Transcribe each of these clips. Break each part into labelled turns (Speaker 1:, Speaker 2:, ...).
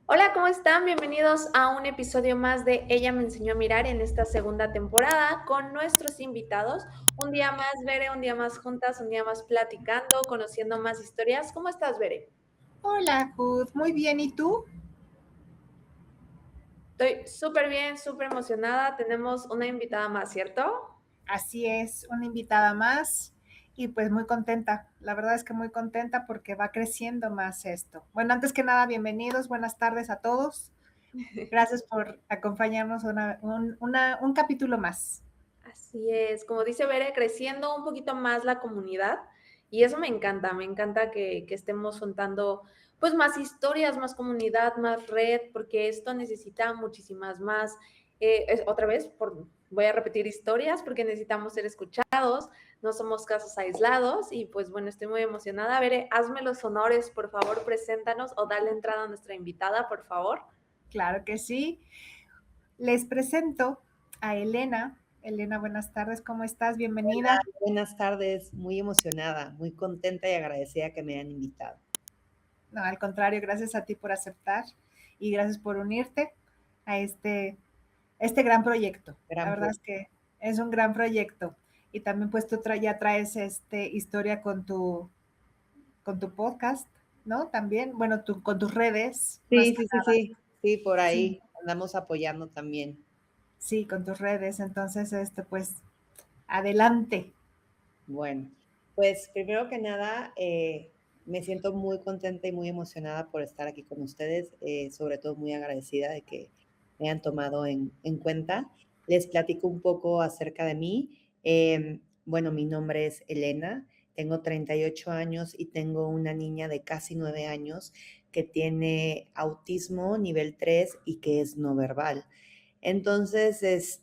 Speaker 1: Hola, ¿cómo están? Bienvenidos a un episodio más de Ella me enseñó a mirar en esta segunda temporada con nuestros invitados. Un día más, Bere, un día más juntas, un día más platicando, conociendo más historias. ¿Cómo estás, Bere?
Speaker 2: Hola, Jud. Muy bien. ¿Y tú?
Speaker 1: Estoy súper bien, súper emocionada. Tenemos una invitada más, ¿cierto?
Speaker 2: Así es, una invitada más y pues muy contenta. La verdad es que muy contenta porque va creciendo más esto. Bueno, antes que nada, bienvenidos, buenas tardes a todos. Gracias por acompañarnos un capítulo más.
Speaker 1: Así es, como dice Bere, creciendo un poquito más la comunidad y eso me encanta que estemos juntando pues más historias, más comunidad, más red, porque esto necesita muchísimas más, otra vez, voy a repetir historias porque necesitamos ser escuchados, no somos casos aislados y pues bueno, estoy muy emocionada. Bere, hazme los honores, por favor, preséntanos o dale entrada a nuestra invitada, por favor.
Speaker 2: Claro que sí. Les presento a Elena. Elena, buenas tardes, ¿cómo estás? Bienvenida.
Speaker 3: Buenas tardes, muy emocionada, muy contenta y agradecida que me hayan invitado.
Speaker 2: No, al contrario, gracias a ti por aceptar y gracias por unirte a este gran proyecto. La verdad es que es un gran proyecto. Y también pues tú ya traes historia con tu podcast, ¿no? También, bueno, con tus redes, más
Speaker 3: Sí,
Speaker 2: que
Speaker 3: sí, sí,
Speaker 2: nada.
Speaker 3: sí, por
Speaker 2: Sí,
Speaker 3: ahí andamos apoyando también.
Speaker 2: sí, con tus redes. Entonces, pues, adelante.
Speaker 3: Bueno, pues primero que nada, me siento muy contenta y muy emocionada por estar aquí con ustedes, sobre todo muy agradecida de que me hayan tomado en cuenta. Les platico un poco acerca de mí. Bueno, mi nombre es Elena, tengo 38 años y tengo una niña de casi 9 años que tiene autismo nivel 3 y que es no verbal. Entonces,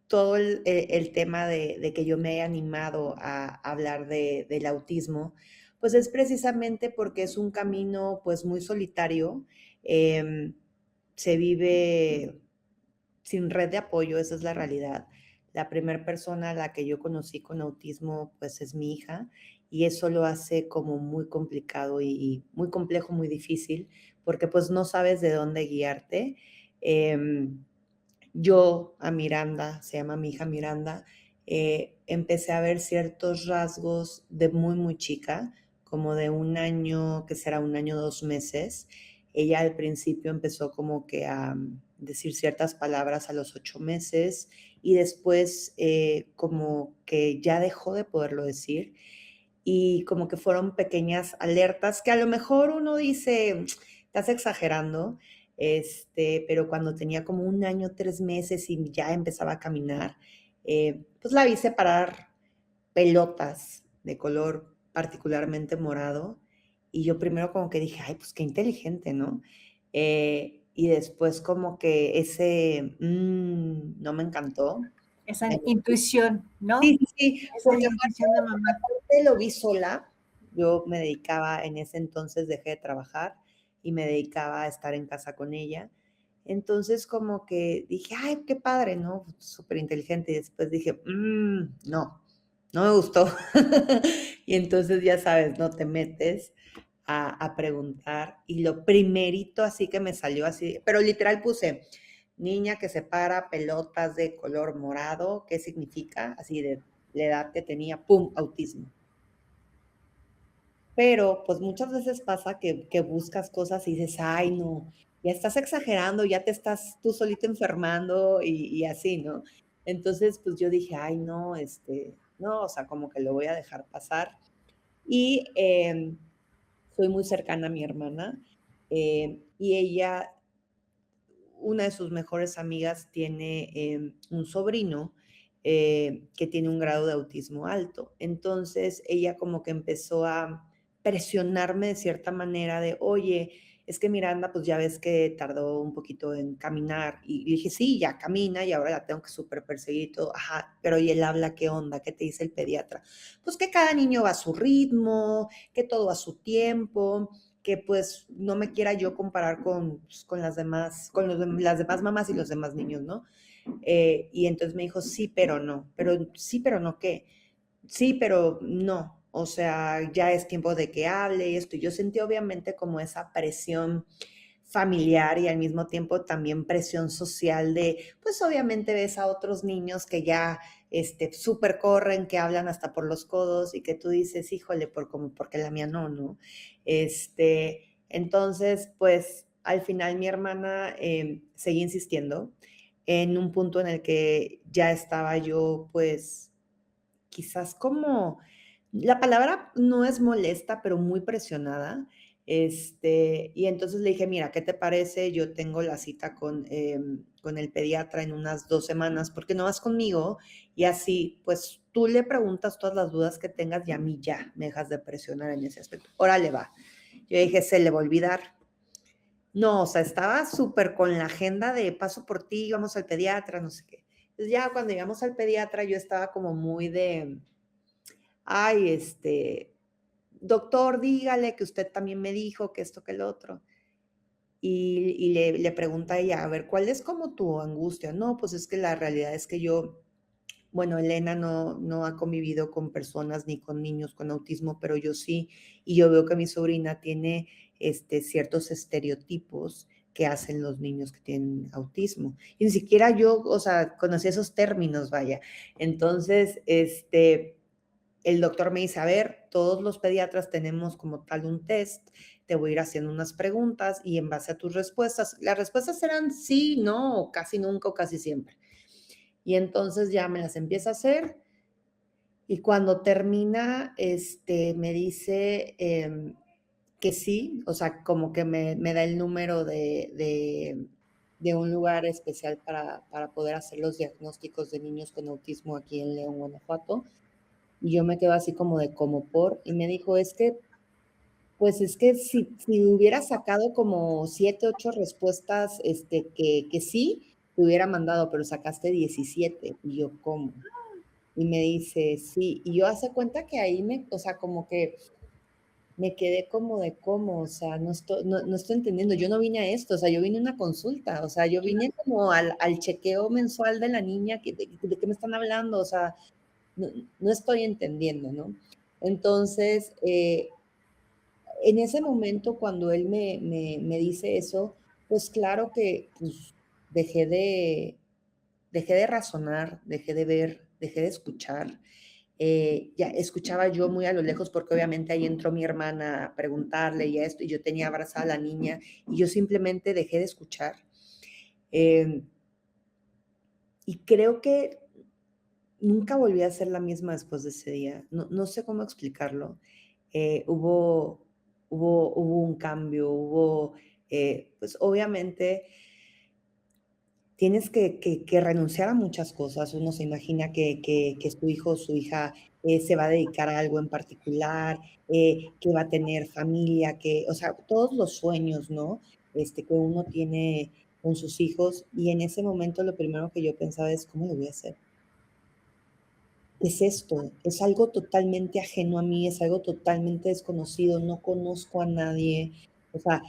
Speaker 3: todo el tema de que yo me he animado a hablar del autismo, pues es precisamente porque es un camino pues muy solitario, eh, se vive sin red de apoyo, esa es la realidad. La primera persona a la que yo conocí con autismo pues es mi hija y eso lo hace como muy complicado y muy complejo, muy difícil, porque pues no sabes de dónde guiarte. Eh, yo a Miranda, se llama mi hija Miranda, empecé a ver ciertos rasgos de muy, muy chica, como de un año, que será un año, 2 meses. Ella al principio empezó como que a decir ciertas palabras a los 8 meses y después como que ya dejó de poderlo decir y como que fueron pequeñas alertas que a lo mejor uno dice, estás exagerando, pero cuando tenía como un año, 3 meses y ya empezaba a caminar, pues la vi separar pelotas de color particularmente morado y yo primero como que dije, ay, pues qué inteligente, ¿no? Y después como que ese no me encantó.
Speaker 2: Esa intuición, ¿no?
Speaker 3: Sí, sí, sí,
Speaker 2: Esa
Speaker 3: porque
Speaker 2: intuición de mamá.
Speaker 3: aparte lo vi sola. Yo me dedicaba, en ese entonces dejé de trabajar y me dedicaba a estar en casa con ella. Entonces como que dije, ay, qué padre, ¿no? Súper inteligente. Y después dije, no, no me gustó. Y entonces ya sabes, no te metes a preguntar. Y lo primerito así que me salió así, pero literal puse, niña que separa pelotas de color morado, ¿qué significa? Así de la edad que tenía, ¡pum!, autismo. Pero pues muchas veces pasa que buscas cosas y dices, ay, no, ya estás exagerando, ya te estás tú solito enfermando y así, ¿no? Entonces, pues yo dije, ay, no, no, o sea, como que lo voy a dejar pasar. Y soy muy cercana a mi hermana y ella, una de sus mejores amigas tiene un sobrino que tiene un grado de autismo alto. Entonces ella como que empezó a presionarme de cierta manera de, oye, es que Miranda, pues ya ves que tardó un poquito en caminar. Y le dije, sí, ya camina y ahora la tengo que súper perseguir y todo. Ajá, pero ¿y él habla qué onda? ¿Qué te dice el pediatra? Pues que cada niño va a su ritmo, que todo a su tiempo, que pues no me quiera yo comparar con las demás, las demás mamás y los demás niños, ¿no? Y entonces me dijo, sí, pero no, ¿qué? sí, pero no, o sea, ya es tiempo de que hable y esto. Yo sentí obviamente como esa presión familiar y al mismo tiempo también presión social de, pues obviamente ves a otros niños que ya súper corren, que hablan hasta por los codos y que tú dices, híjole, porque la mía no, ¿no? Entonces, pues al final mi hermana seguía insistiendo en un punto en el que ya estaba yo, pues quizás como, la palabra no es molesta, pero muy presionada. Y entonces le dije, mira, ¿qué te parece? Yo tengo la cita con el pediatra en unas 2 semanas, ¿por qué no vas conmigo? Y así, pues tú le preguntas todas las dudas que tengas y a mí ya me dejas de presionar en ese aspecto. Órale, va. Yo dije, se le va a olvidar. No, o sea, estaba súper con la agenda de paso por ti, vamos al pediatra, no sé qué. Entonces ya cuando llegamos al pediatra yo estaba como muy de, ay, doctor, dígale que usted también me dijo que esto, que el otro. Y le pregunta a ella, a ver, ¿cuál es como tu angustia? No, pues es que la realidad es que yo, bueno, Elena no ha convivido con personas ni con niños con autismo, pero yo sí, y yo veo que mi sobrina tiene ciertos estereotipos que hacen los niños que tienen autismo. Y ni siquiera yo, o sea, conocí esos términos, vaya. Entonces, el doctor me dice, a ver, todos los pediatras tenemos como tal un test, te voy a ir haciendo unas preguntas y en base a tus respuestas, las respuestas serán sí, no, o casi nunca o casi siempre. Y entonces ya me las empieza a hacer y cuando termina, me dice que sí, o sea, como que me da el número de un lugar especial para poder hacer los diagnósticos de niños con autismo aquí en León, Guanajuato. Y yo me quedo así como de y me dijo, pues es que si hubiera sacado como 7, 8 respuestas que sí, te hubiera mandado, pero sacaste 17. Y yo, ¿cómo? Y me dice, sí. Y yo hace cuenta que ahí o sea, como que me quedé como de cómo, o sea, no estoy entendiendo. Yo no vine a esto, o sea, yo vine a una consulta, o sea, yo vine como al chequeo mensual de la niña, ¿de qué me están hablando? O sea, no, no estoy entendiendo, ¿no? Entonces, en ese momento, cuando él me dice eso, pues claro que pues, dejé de, dejé de razonar, dejé de ver, dejé de escuchar. Ya escuchaba yo muy a lo lejos porque obviamente ahí entró mi hermana a preguntarle y esto, y yo tenía abrazada a la niña y yo simplemente dejé de escuchar. Eh, y creo que nunca volví a ser la misma después de ese día. No sé cómo explicarlo. Hubo un cambio, pues obviamente tienes que renunciar a muchas cosas. Uno se imagina que su hijo o su hija se va a dedicar a algo en particular, que va a tener familia, o sea, todos los sueños, ¿no? Que uno tiene con sus hijos. Y en ese momento lo primero que yo pensaba es, ¿cómo lo voy a hacer? ¿Qué es esto? Es algo totalmente ajeno a mí, es algo totalmente desconocido, no conozco a nadie, o sea,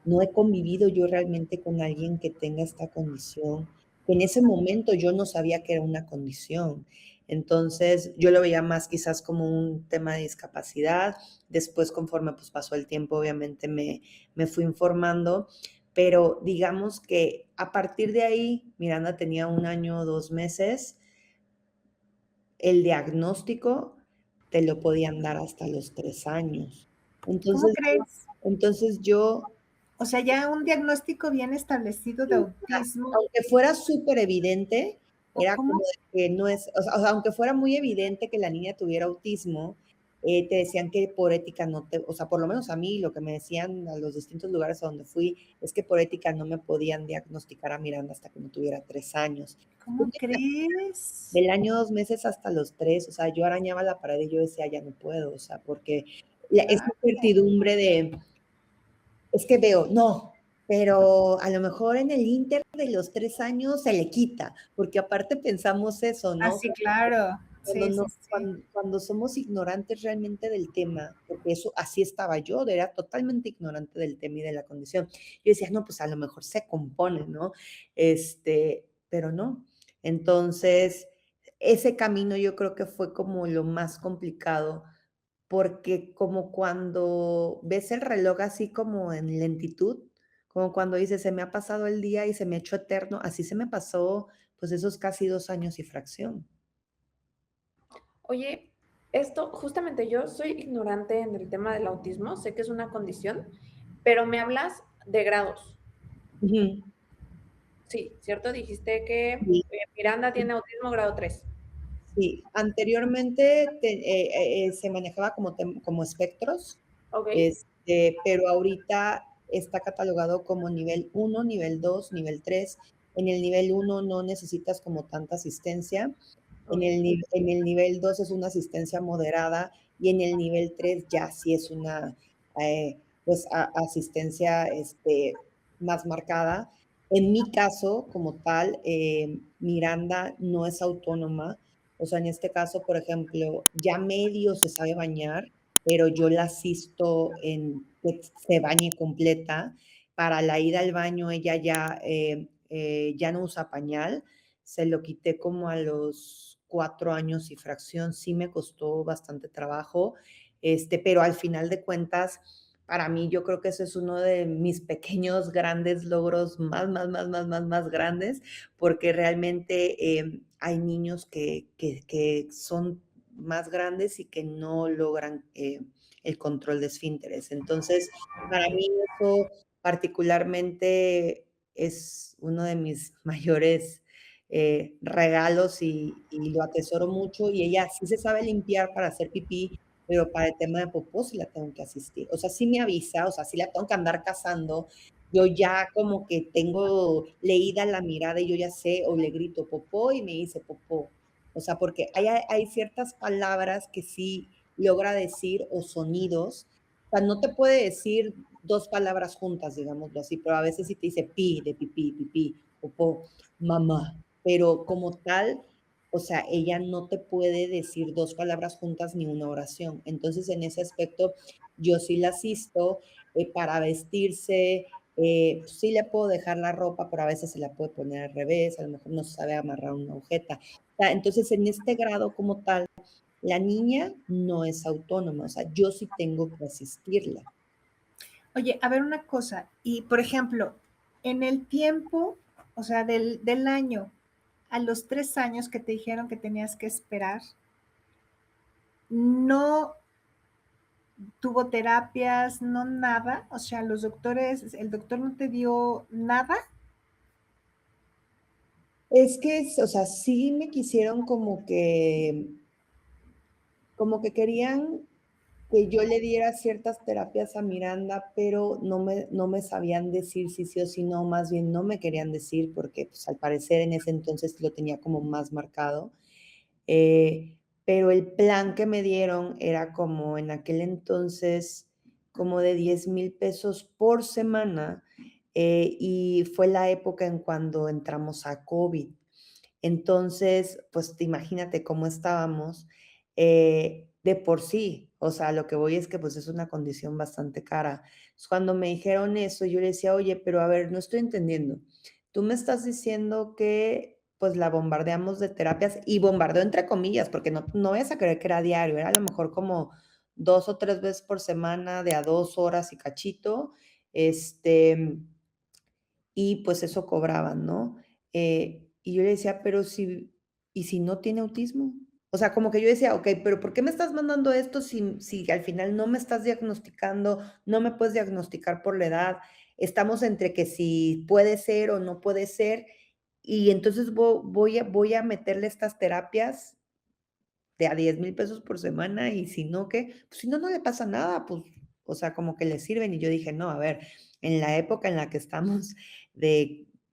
Speaker 3: no he convivido yo realmente con alguien que tenga esta condición. En ese momento yo no sabía que era una condición. Entonces, yo lo veía más quizás como un tema de discapacidad. Después, conforme pues, pasó el tiempo, obviamente me fui informando, pero digamos que a partir de ahí, Miranda tenía 1 año, 2 meses, el diagnóstico te lo podían dar hasta los 3 años.
Speaker 2: ¿Cómo
Speaker 3: Entonces,
Speaker 2: crees?
Speaker 3: entonces yo,
Speaker 2: O sea, ya un diagnóstico bien establecido de autismo,
Speaker 3: aunque fuera súper evidente,
Speaker 2: ¿o
Speaker 3: era
Speaker 2: cómo?
Speaker 3: como de que no es, o sea, aunque fuera muy evidente que la niña tuviera autismo, te decían que por ética no te, o sea, por lo menos a mí lo que me decían a los distintos lugares a donde fui es que por ética no me podían diagnosticar a Miranda hasta que no tuviera 3 años.
Speaker 2: ¿Cómo crees?
Speaker 3: Del año 2 meses hasta los 3, o sea, yo arañaba la pared y yo decía, ya no puedo, o sea, porque esa
Speaker 2: Claro.
Speaker 3: incertidumbre es que veo, no, pero a lo mejor en el inter de los 3 años se le quita, porque aparte pensamos eso,
Speaker 2: Ah,
Speaker 3: ¿no?
Speaker 2: sí, claro.
Speaker 3: Cuando,
Speaker 2: Sí,
Speaker 3: no,
Speaker 2: sí, sí.
Speaker 3: cuando somos ignorantes realmente del tema, porque eso así estaba yo, era totalmente ignorante del tema y de la condición. Yo decía, no, pues a lo mejor se compone, ¿no? Pero no. Entonces, ese camino yo creo que fue como lo más complicado, porque como cuando ves el reloj así como en lentitud, como cuando dices: "Se me ha pasado el día y se me ha hecho eterno", así se me pasó, pues, esos casi 2 años y fracción.
Speaker 1: Oye, esto, justamente yo soy ignorante en el tema del autismo, sé que es una condición, pero me hablas de grados.
Speaker 3: Ujú.
Speaker 1: Sí, ¿cierto? Dijiste que
Speaker 3: Sí,
Speaker 1: Miranda
Speaker 3: sí,
Speaker 1: tiene autismo grado 3.
Speaker 3: sí. Anteriormente se manejaba como espectros,
Speaker 1: ¿Ok?
Speaker 3: pero ahorita está catalogado como nivel 1, nivel 2, nivel 3. En el nivel 1 no necesitas como tanta asistencia.
Speaker 1: Ok.
Speaker 3: En el nivel 2 es una asistencia moderada y en el nivel 3 ya sí es una pues asistencia más marcada. En mi caso, como tal, Miranda no es autónoma. O sea, en este caso, por ejemplo, ya medio se sabe bañar, pero yo la asisto en que se bañe completa. Para la ida al baño, ella ya no usa pañal, se lo quité como a los 4 años y fracción, sí me costó bastante trabajo, pero al final de cuentas, para mí yo creo que ese es uno de mis pequeños grandes logros más grandes, porque realmente hay niños que son más grandes y que no logran el control de esfínteres. Entonces, para mí eso particularmente es uno de mis mayores regalos y lo atesoro mucho. Y ella sí se sabe limpiar para hacer pipí, pero para el tema de popó sí la tengo que asistir. O sea, sí me avisa, o sea, sí la tengo que andar cazando. Yo ya como que tengo leída la mirada y yo ya sé, o le grito popó y me dice popó. O sea, porque hay ciertas palabras que sí logra decir o sonidos. O sea, no te puede decir dos palabras juntas, digámoslo así, pero a veces sí te dice pi, de pipí, pipí, popó, mamá. Pero como tal, o sea, ella no te puede decir dos palabras juntas ni una oración. Entonces, en ese aspecto, yo sí la asisto para vestirse. Sí le puedo dejar la ropa, pero a veces se la puede poner al revés, a lo mejor no sabe amarrar una agujeta. O sea, entonces, en este grado como tal, la niña no es autónoma, o sea, yo sí tengo que asistirla.
Speaker 2: Oye, a ver una cosa, y por ejemplo, en el tiempo, o sea, del año, a los 3 años que te dijeron que tenías que esperar, no tuvo terapias, no nada, o sea, los doctores, el doctor no te dio nada.
Speaker 3: Es que, o sea, sí me quisieron como que querían que yo le diera ciertas terapias a Miranda, pero no me sabían decir si sí o si no, más bien no me querían decir porque pues al parecer en ese entonces lo tenía como más marcado. Pero el plan que me dieron era como en aquel entonces, como de 10,000 pesos por semana, y fue la época en cuando entramos a COVID. Entonces, pues imagínate cómo estábamos de por sí. O sea, lo que voy es que pues es una condición bastante cara. Entonces, cuando me dijeron eso, yo le decía, oye, pero a ver, no estoy entendiendo. Tú me estás diciendo que pues la bombardeamos de terapias y bombardeo entre comillas, porque no vayas a creer que era diario, era a lo mejor como 2 o 3 veces por semana, de a 2 horas y cachito, este, y pues eso cobraban, ¿no? Y yo le decía, pero si, ¿y si no tiene autismo? O sea, como que yo decía, ok, pero ¿por qué me estás mandando esto si al final no me estás diagnosticando, no me puedes diagnosticar por la edad? Estamos entre que si puede ser o no puede ser, y entonces voy a meterle estas terapias de a 10,000 pesos por semana y si no, ¿qué? Pues si no, no le pasa nada, pues, o sea, como que le sirven. Y yo dije, no, a ver, en la época en la que estamos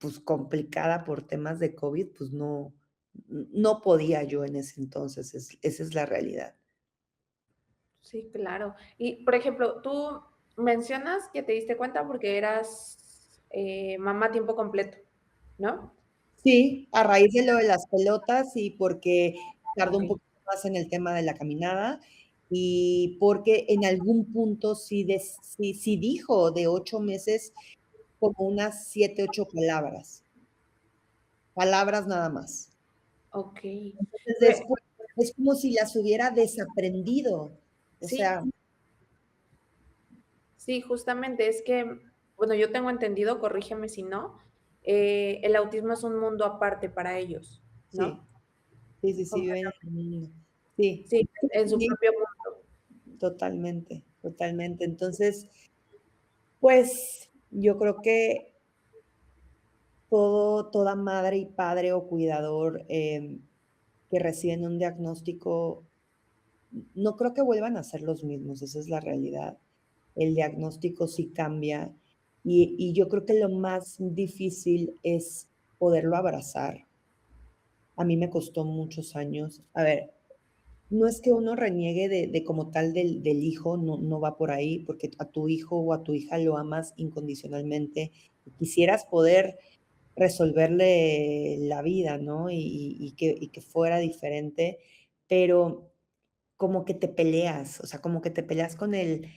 Speaker 3: pues, complicada por temas de COVID, pues no podía yo en ese entonces, esa es la realidad.
Speaker 1: Sí, claro. Y, por ejemplo, tú mencionas que te diste cuenta porque eras mamá a tiempo completo, ¿no?
Speaker 3: Sí, a raíz de lo de las pelotas y porque tardó
Speaker 1: Ok.
Speaker 3: un poquito más en el tema de la caminada y porque en algún punto sí dijo de 8 meses como unas 7, 8 palabras. Palabras nada más.
Speaker 1: Ok.
Speaker 3: Entonces después es como si las hubiera desaprendido. O
Speaker 1: Sí,
Speaker 3: sea,
Speaker 1: sí, justamente es que, bueno, yo tengo entendido, corrígeme si no, el autismo es un mundo aparte para ellos,
Speaker 3: sí,
Speaker 1: ¿no?
Speaker 3: sí, sí, sí, viven en el mundo. Sí,
Speaker 1: Sí, en su
Speaker 3: sí,
Speaker 1: propio mundo.
Speaker 3: totalmente, totalmente. Entonces, pues yo creo que toda madre y padre o cuidador que reciben un diagnóstico, no creo que vuelvan a ser los mismos, esa es la realidad. El diagnóstico sí cambia y yo creo que lo más difícil es poderlo abrazar. A mí me costó muchos años. A ver, no es que uno reniegue de como tal del hijo, no, no va por ahí, porque a tu hijo o a tu hija lo amas incondicionalmente y quisieras poder resolverle la vida, ¿no? Y que fuera diferente, pero como que te peleas, o sea, como que te peleas con él.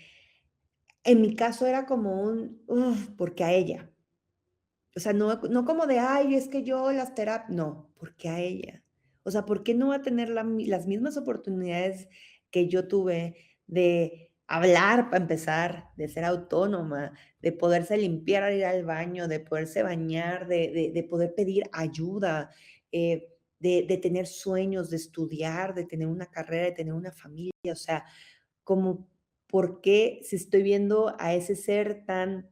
Speaker 3: En mi caso era como un, uf, porque a ella. O sea, no, no como de, ay, es que yo las terapias, no, porque a ella. O sea, ¿por qué no va a tener las mismas oportunidades que yo tuve de hablar para empezar, de ser autónoma, de poderse limpiar al ir al baño, de poderse bañar, de poder pedir ayuda, de tener sueños, de estudiar, de tener una carrera, de tener una familia? O sea, como, ¿por qué si estoy viendo a ese ser tan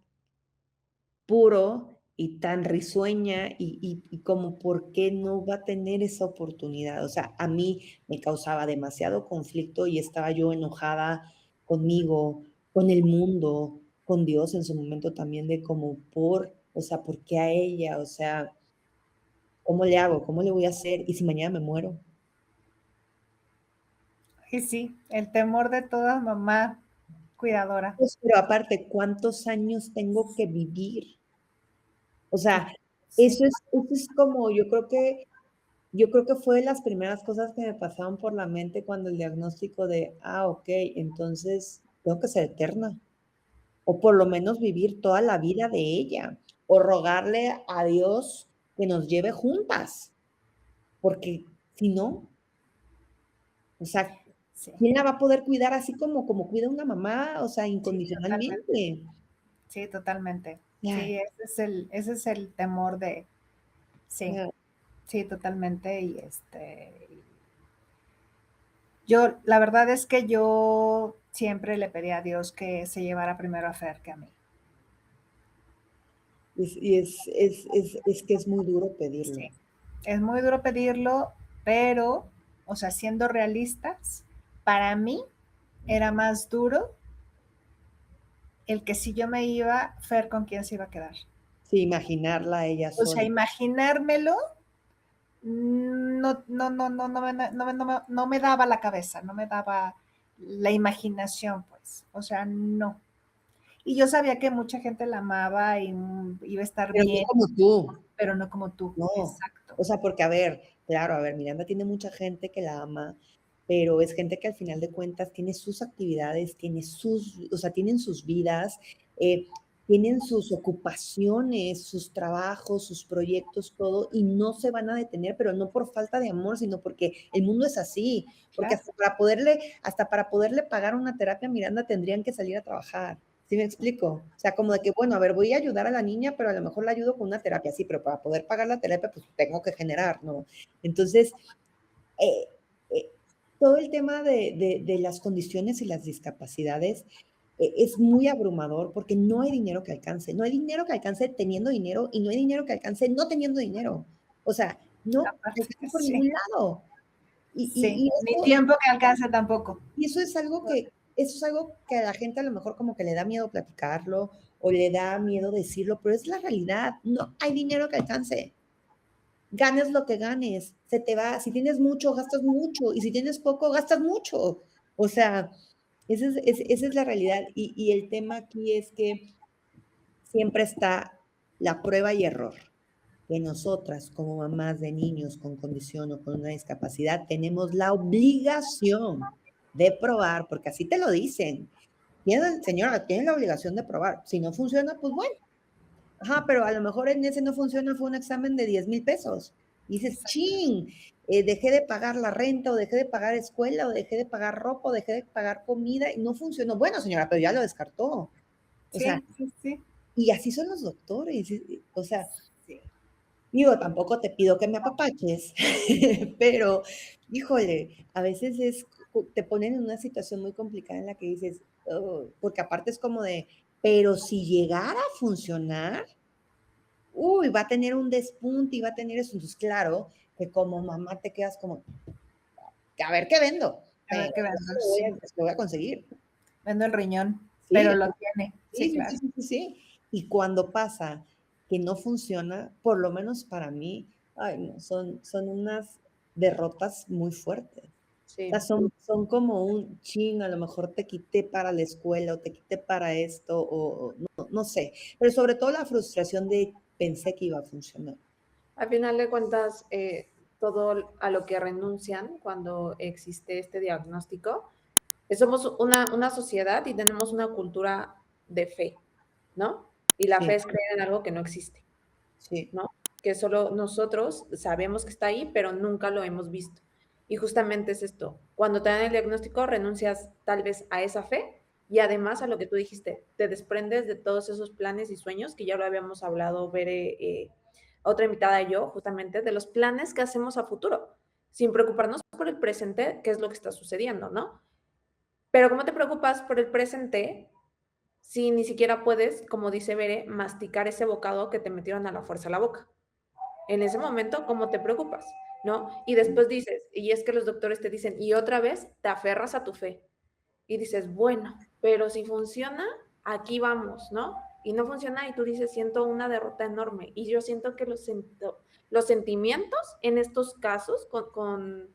Speaker 3: puro y tan risueña y como por qué no va a tener esa oportunidad? O sea, a mí me causaba demasiado conflicto y estaba yo enojada conmigo, con el mundo, con Dios en su momento también de como o sea, ¿por qué a ella? O sea, ¿cómo le hago? ¿Cómo le voy a hacer? ¿Y si mañana me muero?
Speaker 2: Y sí, el temor de toda mamá cuidadora.
Speaker 3: Pues, pero aparte, ¿cuántos años tengo que vivir? O sea,
Speaker 2: Sí,
Speaker 3: eso es como, yo creo que fue de las primeras cosas que me pasaron por la mente cuando el diagnóstico de, ok, entonces tengo que ser eterna, o por lo menos vivir toda la vida de ella, o rogarle a Dios que nos lleve juntas, porque si no, o sea,
Speaker 2: sí,
Speaker 3: ¿quién la va a poder cuidar así como cuida una mamá? O sea,
Speaker 2: sí, totalmente.
Speaker 3: incondicionalmente.
Speaker 2: Sí, totalmente.
Speaker 3: Ya,
Speaker 2: Sí, ese es el temor de, sí,
Speaker 3: ya.
Speaker 2: sí, totalmente. Y yo, la verdad es que yo siempre le pedí a Dios que se llevara primero a Fer que a mí.
Speaker 3: Es que es muy duro pedirlo.
Speaker 2: Sí, es muy duro pedirlo, pero, o sea, siendo realistas, para mí era más duro el que si yo me iba, Fer con quién se iba a quedar.
Speaker 3: Sí, imaginarla a ella
Speaker 2: O sea,
Speaker 3: sola.
Speaker 2: imaginármelo, no, no, no, no, no me daba la cabeza, no me daba la imaginación, pues. O sea, no. Y yo sabía que mucha gente la amaba y iba a estar
Speaker 3: Pero no
Speaker 2: bien,
Speaker 3: como tú.
Speaker 2: pero no como tú.
Speaker 3: No,
Speaker 2: Exacto.
Speaker 3: o sea, porque a ver, claro, a ver, Miranda tiene mucha gente que la ama, pero es gente que al final de cuentas tiene sus actividades, o sea, tienen sus vidas, eh, tienen sus ocupaciones, sus trabajos, sus proyectos, todo, y no se van a detener, pero no por falta de amor, sino porque el mundo es así, porque
Speaker 2: Claro,
Speaker 3: hasta para poderle pagar una terapia a Miranda tendrían que salir a trabajar. ¿Sí me explico? O sea, como de que, bueno, a ver, voy a ayudar a la niña, pero a lo mejor la ayudo con una terapia, sí, pero para poder pagar la terapia, pues tengo que generar, ¿no? Entonces, eh, eh, todo el tema de las condiciones y las discapacidades es muy abrumador porque no hay dinero que alcance. No hay dinero que alcance teniendo dinero y no hay dinero que alcance no teniendo dinero. O sea, no
Speaker 2: aparte,
Speaker 3: alcanza por
Speaker 2: sí,
Speaker 3: ningún lado. Y,
Speaker 2: sí.
Speaker 3: y, y
Speaker 2: Ni
Speaker 3: eso,
Speaker 2: tiempo que alcance tampoco.
Speaker 3: y eso es algo que a la gente a lo mejor como que le da miedo platicarlo o le da miedo decirlo, pero es la realidad. No hay dinero que alcance. Ganes lo que ganes, se te va. Si tienes mucho, gastas mucho. Y si tienes poco, gastas mucho. O sea, esa es la realidad. Y el tema aquí es que siempre está la prueba y error. Que nosotras, como mamás de niños con condición o con una discapacidad, tenemos la obligación de probar, porque así te lo dicen. Señora, tiene la obligación de probar. Si no funciona, pues bueno. Ajá, pero a lo mejor en ese no funciona, fue un examen de 10,000 pesos. Y dices, chin, dejé de pagar la renta, o dejé de pagar escuela, o dejé de pagar ropa, o dejé de pagar comida, y no funcionó. Bueno, señora, pero ya lo descartó. O sea,
Speaker 2: Sí, sí, sí.
Speaker 3: y así son los doctores. O sea,
Speaker 2: Sí.
Speaker 3: digo, tampoco te pido que me apapaches, pero, híjole, a veces te ponen en una situación muy complicada en la que dices, "Oh", porque aparte es como de, pero si llegara a funcionar, uy, va a tener un despunte y va a tener eso. Entonces, claro, que como mamá te quedas como, a ver qué vendo,
Speaker 2: A
Speaker 3: pero
Speaker 2: ver qué
Speaker 3: yo
Speaker 2: vendo,
Speaker 3: voy a,
Speaker 2: sí.
Speaker 3: lo voy a conseguir.
Speaker 2: Vendo el riñón,
Speaker 3: Sí,
Speaker 2: pero lo tiene.
Speaker 3: sí,
Speaker 2: Sí,
Speaker 3: sí,
Speaker 2: claro.
Speaker 3: sí, sí, sí, sí. Y cuando pasa que no funciona, por lo menos para mí, ay, no, son unas derrotas muy fuertes. O sea,
Speaker 1: Sí.
Speaker 3: son como un chin, a lo mejor te quité para la escuela o te quité para esto, o no, no sé. Pero sobre todo la frustración de pensé que iba a funcionar.
Speaker 1: Al final de cuentas, todo a lo que renuncian cuando existe este diagnóstico, somos una sociedad y tenemos una cultura de fe, ¿no? Y la fe
Speaker 3: Sí,
Speaker 1: es creer en algo que no existe,
Speaker 3: sí,
Speaker 1: ¿no? Que solo nosotros sabemos que está ahí, pero nunca lo hemos visto. Y justamente es esto, cuando te dan el diagnóstico, renuncias tal vez a esa fe y además a lo que tú dijiste, te desprendes de todos esos planes y sueños que ya lo habíamos hablado, Bere, otra invitada y yo, justamente, de los planes que hacemos a futuro, sin preocuparnos por el presente, qué es lo que está sucediendo, ¿no? Pero ¿cómo te preocupas por el presente si ni siquiera puedes, como dice Bere, masticar ese bocado que te metieron a la fuerza a la boca? En ese momento, ¿cómo te preocupas? ¿No? Y después dices, y es que los doctores te dicen, y otra vez te aferras a tu fe. Y dices, bueno, pero si funciona, aquí vamos, ¿no? Y no funciona y tú dices, siento una derrota enorme. Y yo siento que los sentimientos en estos casos con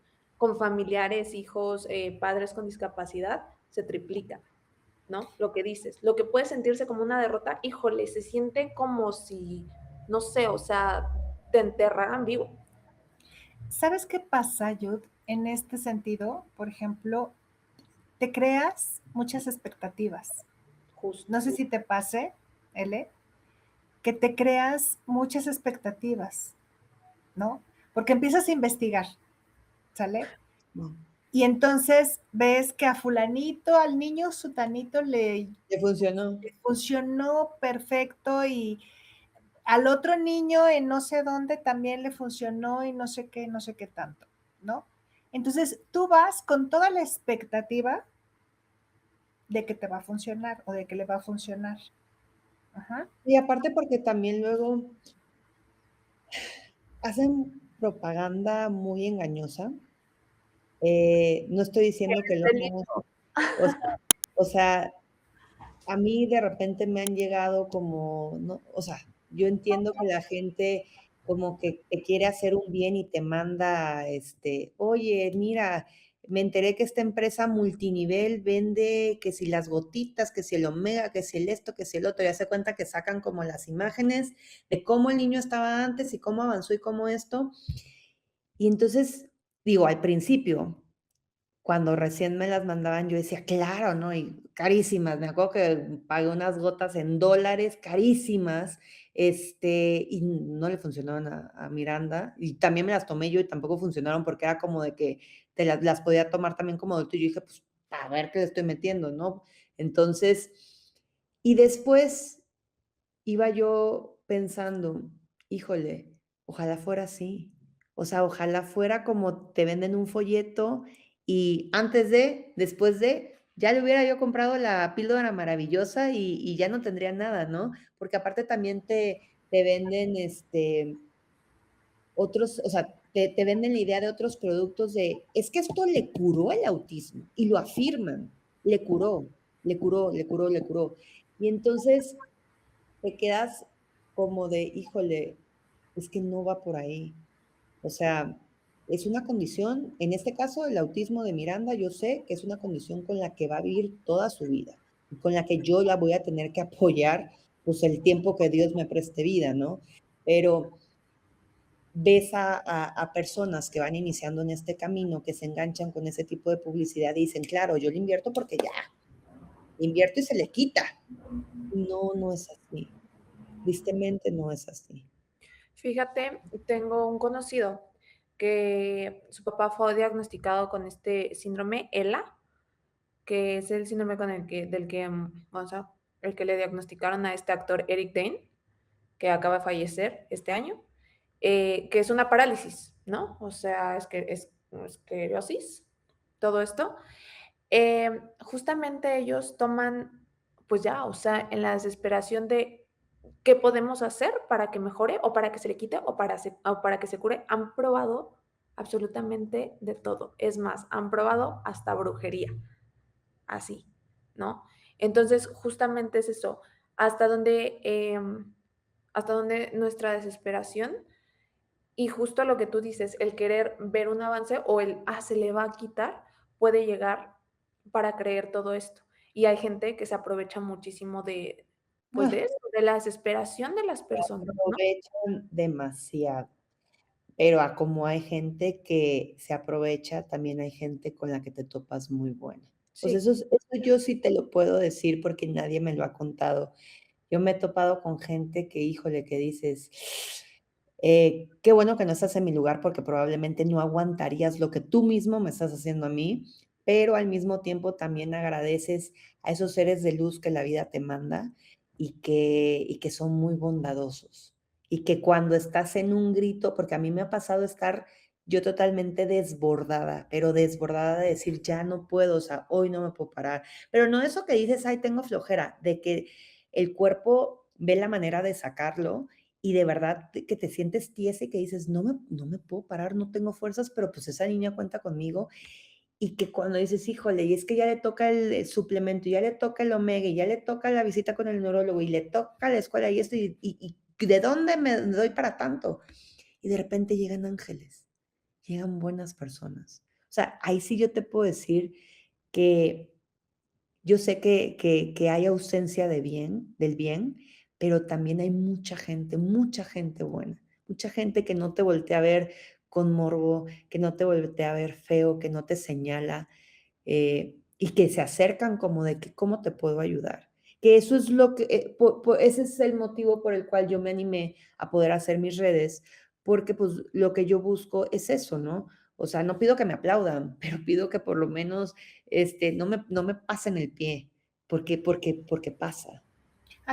Speaker 1: familiares, hijos, padres con discapacidad, se triplican, ¿no? Lo que dices, lo que puede sentirse como una derrota, híjole, se siente como si, no sé, o sea, te enterraran vivo.
Speaker 2: ¿Sabes qué pasa, Yud? En este sentido, por ejemplo, te creas muchas expectativas.
Speaker 1: Justo.
Speaker 2: No sé si te pase, L, que te creas muchas expectativas, ¿no? Porque empiezas a investigar, ¿sale?
Speaker 3: no.
Speaker 2: Y entonces ves que a fulanito, al niño sutanito
Speaker 3: ¿Te funcionó?
Speaker 2: le funcionó perfecto y al otro niño en no sé dónde también le funcionó y no sé qué tanto, ¿no? Entonces tú vas con toda la expectativa de que te va a funcionar o de que le va a funcionar. Ajá.
Speaker 3: Y aparte porque también luego hacen propaganda muy engañosa. No estoy diciendo que lo hagamos, o sea, o sea, a mí de repente me han llegado como, no, o sea, yo entiendo que la gente como que te quiere hacer un bien y te manda, oye, mira, me enteré que esta empresa multinivel vende que si las gotitas, que si el omega, que si el esto, que si el otro, ya se cuenta que sacan como las imágenes de cómo el niño estaba antes y cómo avanzó y cómo esto. Y entonces, digo, al principio, cuando recién me las mandaban, yo decía, claro, ¿no? Y carísimas. Me acuerdo que pagué unas gotas en dólares, carísimas, y no le funcionaron a Miranda. Y también me las tomé yo y tampoco funcionaron porque era como de que te las podía tomar también como adulto. Y yo dije, pues, a ver qué le estoy metiendo, ¿no? Entonces, y después iba yo pensando, híjole, ojalá fuera así. O sea, ojalá fuera como te venden un folleto y antes de, después de, ya le hubiera yo comprado la píldora maravillosa y ya no tendría nada, ¿no? Porque aparte también te venden otros, o sea, te venden la idea de otros productos de, es que esto le curó el autismo y lo afirman, le curó, le curó, le curó, le curó. Y entonces te quedas como de, híjole, es que no va por ahí. O sea, es una condición, en este caso el autismo de Miranda, yo sé que es una condición con la que va a vivir toda su vida y con la que yo la voy a tener que apoyar pues el tiempo que Dios me preste vida, ¿no? Pero ves a personas que van iniciando en este camino, que se enganchan con ese tipo de publicidad y dicen, claro, yo le invierto porque ya, le invierto y se le quita. No, no es así. Tristemente no es así.
Speaker 1: Fíjate, tengo un conocido que su papá fue diagnosticado con este síndrome ELA, que es el síndrome con del que, o sea, el que le diagnosticaron a este actor Eric Dane, que acaba de fallecer este año, que es una parálisis, ¿no? O sea, es que es esclerosis, todo esto. Justamente ellos toman, pues ya, o sea, en la desesperación de qué podemos hacer para que mejore o para que se le quite o para que se cure, han probado absolutamente de todo. Es más, han probado hasta brujería, así, ¿no? Entonces, justamente es eso, hasta donde, hasta donde nuestra desesperación y justo lo que tú dices, el querer ver un avance o el, se le va a quitar, puede llegar para creer todo esto. Y hay gente que se aprovecha muchísimo de, pues
Speaker 3: Ah,
Speaker 1: de eso, de la desesperación de las personas, ¿no?
Speaker 3: aprovechan demasiado. Pero a como hay gente que se aprovecha, también hay gente con la que te topas muy buena. Pues
Speaker 1: Sí,
Speaker 3: eso yo sí te lo puedo decir porque nadie me lo ha contado. Yo me he topado con gente que, híjole, que dices, qué bueno que no estás en mi lugar porque probablemente no aguantarías lo que tú mismo me estás haciendo a mí, pero al mismo tiempo también agradeces a esos seres de luz que la vida te manda y que son muy bondadosos. Y que cuando estás en un grito, porque a mí me ha pasado estar yo totalmente desbordada, pero desbordada de decir, ya no puedo, o sea, hoy no me puedo parar. Pero no eso que dices, ay, tengo flojera, de que el cuerpo ve la manera de sacarlo y de verdad que te sientes tiesa y que dices, no me puedo parar, no tengo fuerzas, pero pues esa niña cuenta conmigo. Y que cuando dices, híjole, y es que ya le toca el suplemento, ya le toca el omega, y ya le toca la visita con el neurólogo, y le toca la escuela y esto, y ¿de dónde me doy para tanto? Y de repente llegan ángeles, llegan buenas personas. O sea, ahí sí yo te puedo decir que yo sé que hay ausencia de bien, del bien, pero también hay mucha gente buena, mucha gente que no te voltea a ver con morbo, que no te voltea a ver feo, que no te señala, y que se acercan como de que, ¿cómo te puedo ayudar? Que eso es lo que, ese es el motivo por el cual yo me animé a poder hacer mis redes, porque pues lo que yo busco es eso, ¿no? O sea, no pido que me aplaudan, pero pido que por lo menos no me pasen el pie, porque pasa.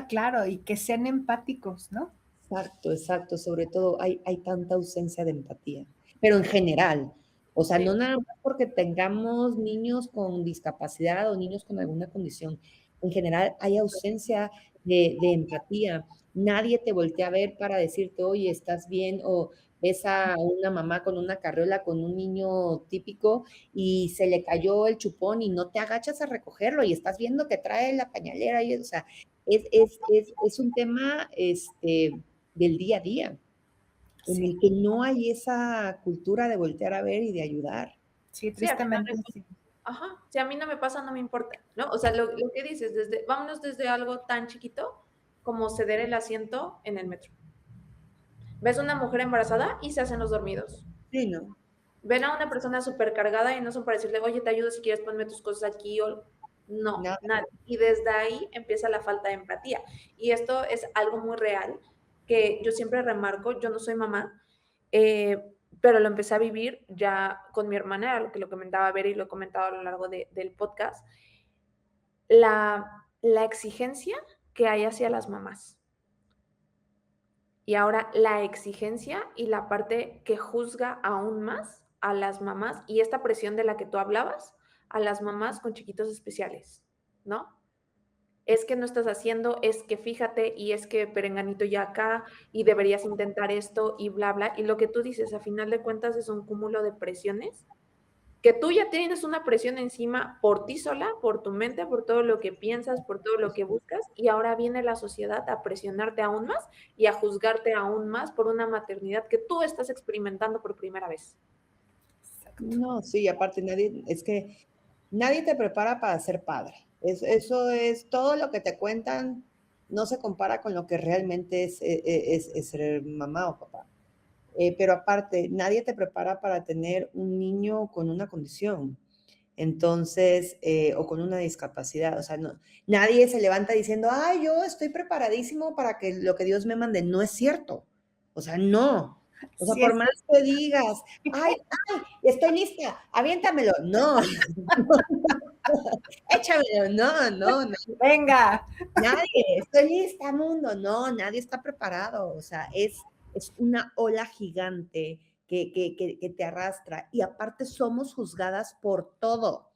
Speaker 2: Claro, y que sean empáticos, ¿no?
Speaker 3: Exacto, exacto. Sobre todo hay tanta ausencia de empatía, pero en general, o sea,
Speaker 1: sí.
Speaker 3: no nada más porque tengamos niños con discapacidad o niños con alguna condición. En general hay ausencia de empatía. Nadie te voltea a ver para decirte, oye, ¿estás bien? O ves a una mamá con una carriola con un niño típico y se le cayó el chupón y no te agachas a recogerlo y estás viendo que trae la pañalera y, o sea, es un tema, del día a día, en
Speaker 2: Sí,
Speaker 3: el que no hay esa cultura de voltear a ver y de ayudar.
Speaker 2: sí,
Speaker 1: Sí, al final
Speaker 2: tristemente
Speaker 1: de
Speaker 2: sí.
Speaker 1: ajá, si a mí no me pasa, no me importa, ¿no? O sea, lo que dices, desde, vámonos desde algo tan chiquito como ceder el asiento en el metro. Ves a una mujer embarazada y se hacen los dormidos.
Speaker 3: Sí, ¿no?
Speaker 1: Ven a una persona supercargada y no son para decirle, oye, te ayudo si quieres, ponme tus cosas aquí o no,
Speaker 3: Nada.
Speaker 1: nada. Y desde ahí empieza la falta de empatía. Y esto es algo muy real que yo siempre remarco, yo no soy mamá, pero lo empecé a vivir ya con mi hermana, era lo que lo comentaba Vera y lo he comentado a lo largo del podcast, la exigencia que hay hacia las mamás. Y ahora la exigencia y la parte que juzga aún más a las mamás y esta presión de la que tú hablabas, a las mamás con chiquitos especiales, ¿no? Es que no estás haciendo, es que fíjate y es que perenganito ya acá y deberías intentar esto y bla, bla. Y lo que tú dices, a final de cuentas, es un cúmulo de presiones que tú ya tienes una presión encima por ti sola, por tu mente, por todo lo que piensas, por todo lo que buscas, y ahora viene la sociedad a presionarte aún más y a juzgarte aún más por una maternidad que tú estás experimentando por primera vez.
Speaker 2: Exacto.
Speaker 3: No, sí, aparte es que nadie te prepara para ser padre. Eso es todo lo que te cuentan, no se compara con lo que realmente es ser mamá o papá. Pero aparte, nadie te prepara para tener un niño con una condición. Entonces, o con una discapacidad. O sea, no, nadie se levanta diciendo, ay, yo estoy preparadísimo para que lo que Dios me mande. No es cierto. O sea, no. O sea,
Speaker 2: Sí,
Speaker 3: por más que digas, ay, estoy lista, aviéntamelo. No, échamelo. No, no, no.
Speaker 2: venga.
Speaker 3: Nadie, estoy lista, mundo. No, nadie está preparado. O sea, es una ola gigante que te arrastra. Y aparte somos juzgadas por todo.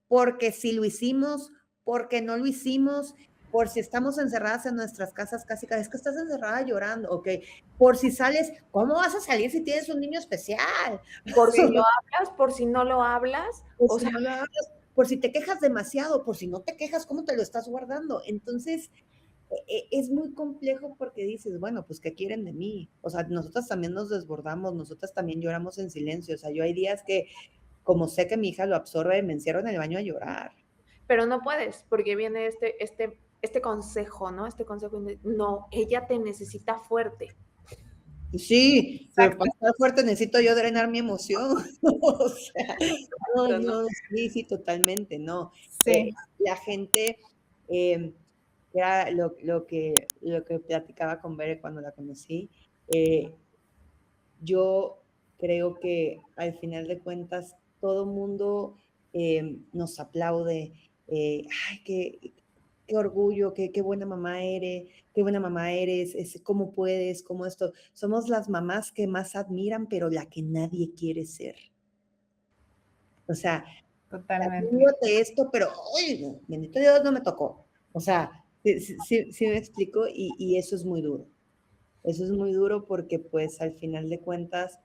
Speaker 3: Porque si lo hicimos, porque no lo hicimos, por si estamos encerradas en nuestras casas, casi cada vez que estás encerrada llorando, ok, por si sales, ¿cómo vas a salir si tienes un niño especial?
Speaker 1: Por si
Speaker 2: Sí,
Speaker 1: lo hablas, por si no lo hablas,
Speaker 3: Por
Speaker 1: o
Speaker 3: si
Speaker 1: sea,
Speaker 3: no lo hablas, por si te quejas demasiado, por si no te quejas, ¿cómo te lo estás guardando? Entonces, es muy complejo porque dices, bueno, pues, ¿qué quieren de mí? O sea, nosotras también nos desbordamos, nosotras también lloramos en silencio. O sea, yo hay días que, como sé que mi hija lo absorbe, me encierro en el baño a llorar.
Speaker 1: pero no puedes, porque viene este consejo, ¿no? Este consejo, no, ella te necesita fuerte.
Speaker 3: Sí, pero
Speaker 2: exacto.
Speaker 3: para estar fuerte necesito yo drenar mi emoción. O sea, no,
Speaker 1: ¿No?
Speaker 3: no, sí, sí, totalmente, no.
Speaker 2: Sí,
Speaker 3: La gente, eh, era lo que platicaba con Bere cuando la conocí. Yo creo que al final de cuentas todo mundo nos aplaude. Ay, qué orgullo, qué buena mamá eres, qué buena mamá eres, cómo puedes, cómo esto. Somos las mamás que más admiran, pero la que nadie quiere ser. O sea,
Speaker 2: totalmente.
Speaker 3: admírate esto, pero, ¡ay, no! Bendito Dios, no me tocó! O sea, sí me explico, y eso es muy duro. Eso es muy duro porque, pues, al final de cuentas,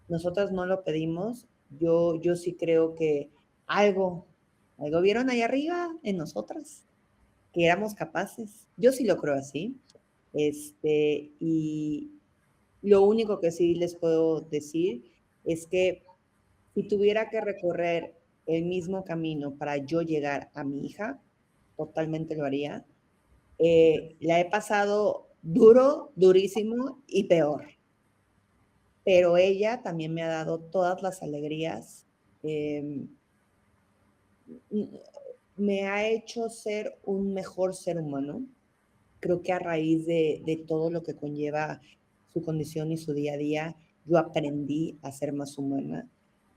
Speaker 3: nosotras no lo pedimos. Yo sí creo que algo, algo vieron ahí arriba en nosotras, que éramos capaces. Yo sí lo creo así. Y lo único que sí les puedo decir es que si tuviera que recorrer el mismo camino para yo llegar a mi hija, totalmente lo haría. La he pasado duro, durísimo y peor, pero ella también me ha dado todas las alegrías. eh, Me ha hecho ser un mejor ser humano. Creo que a raíz de todo lo que conlleva su condición y su día a día, yo aprendí a ser más humana.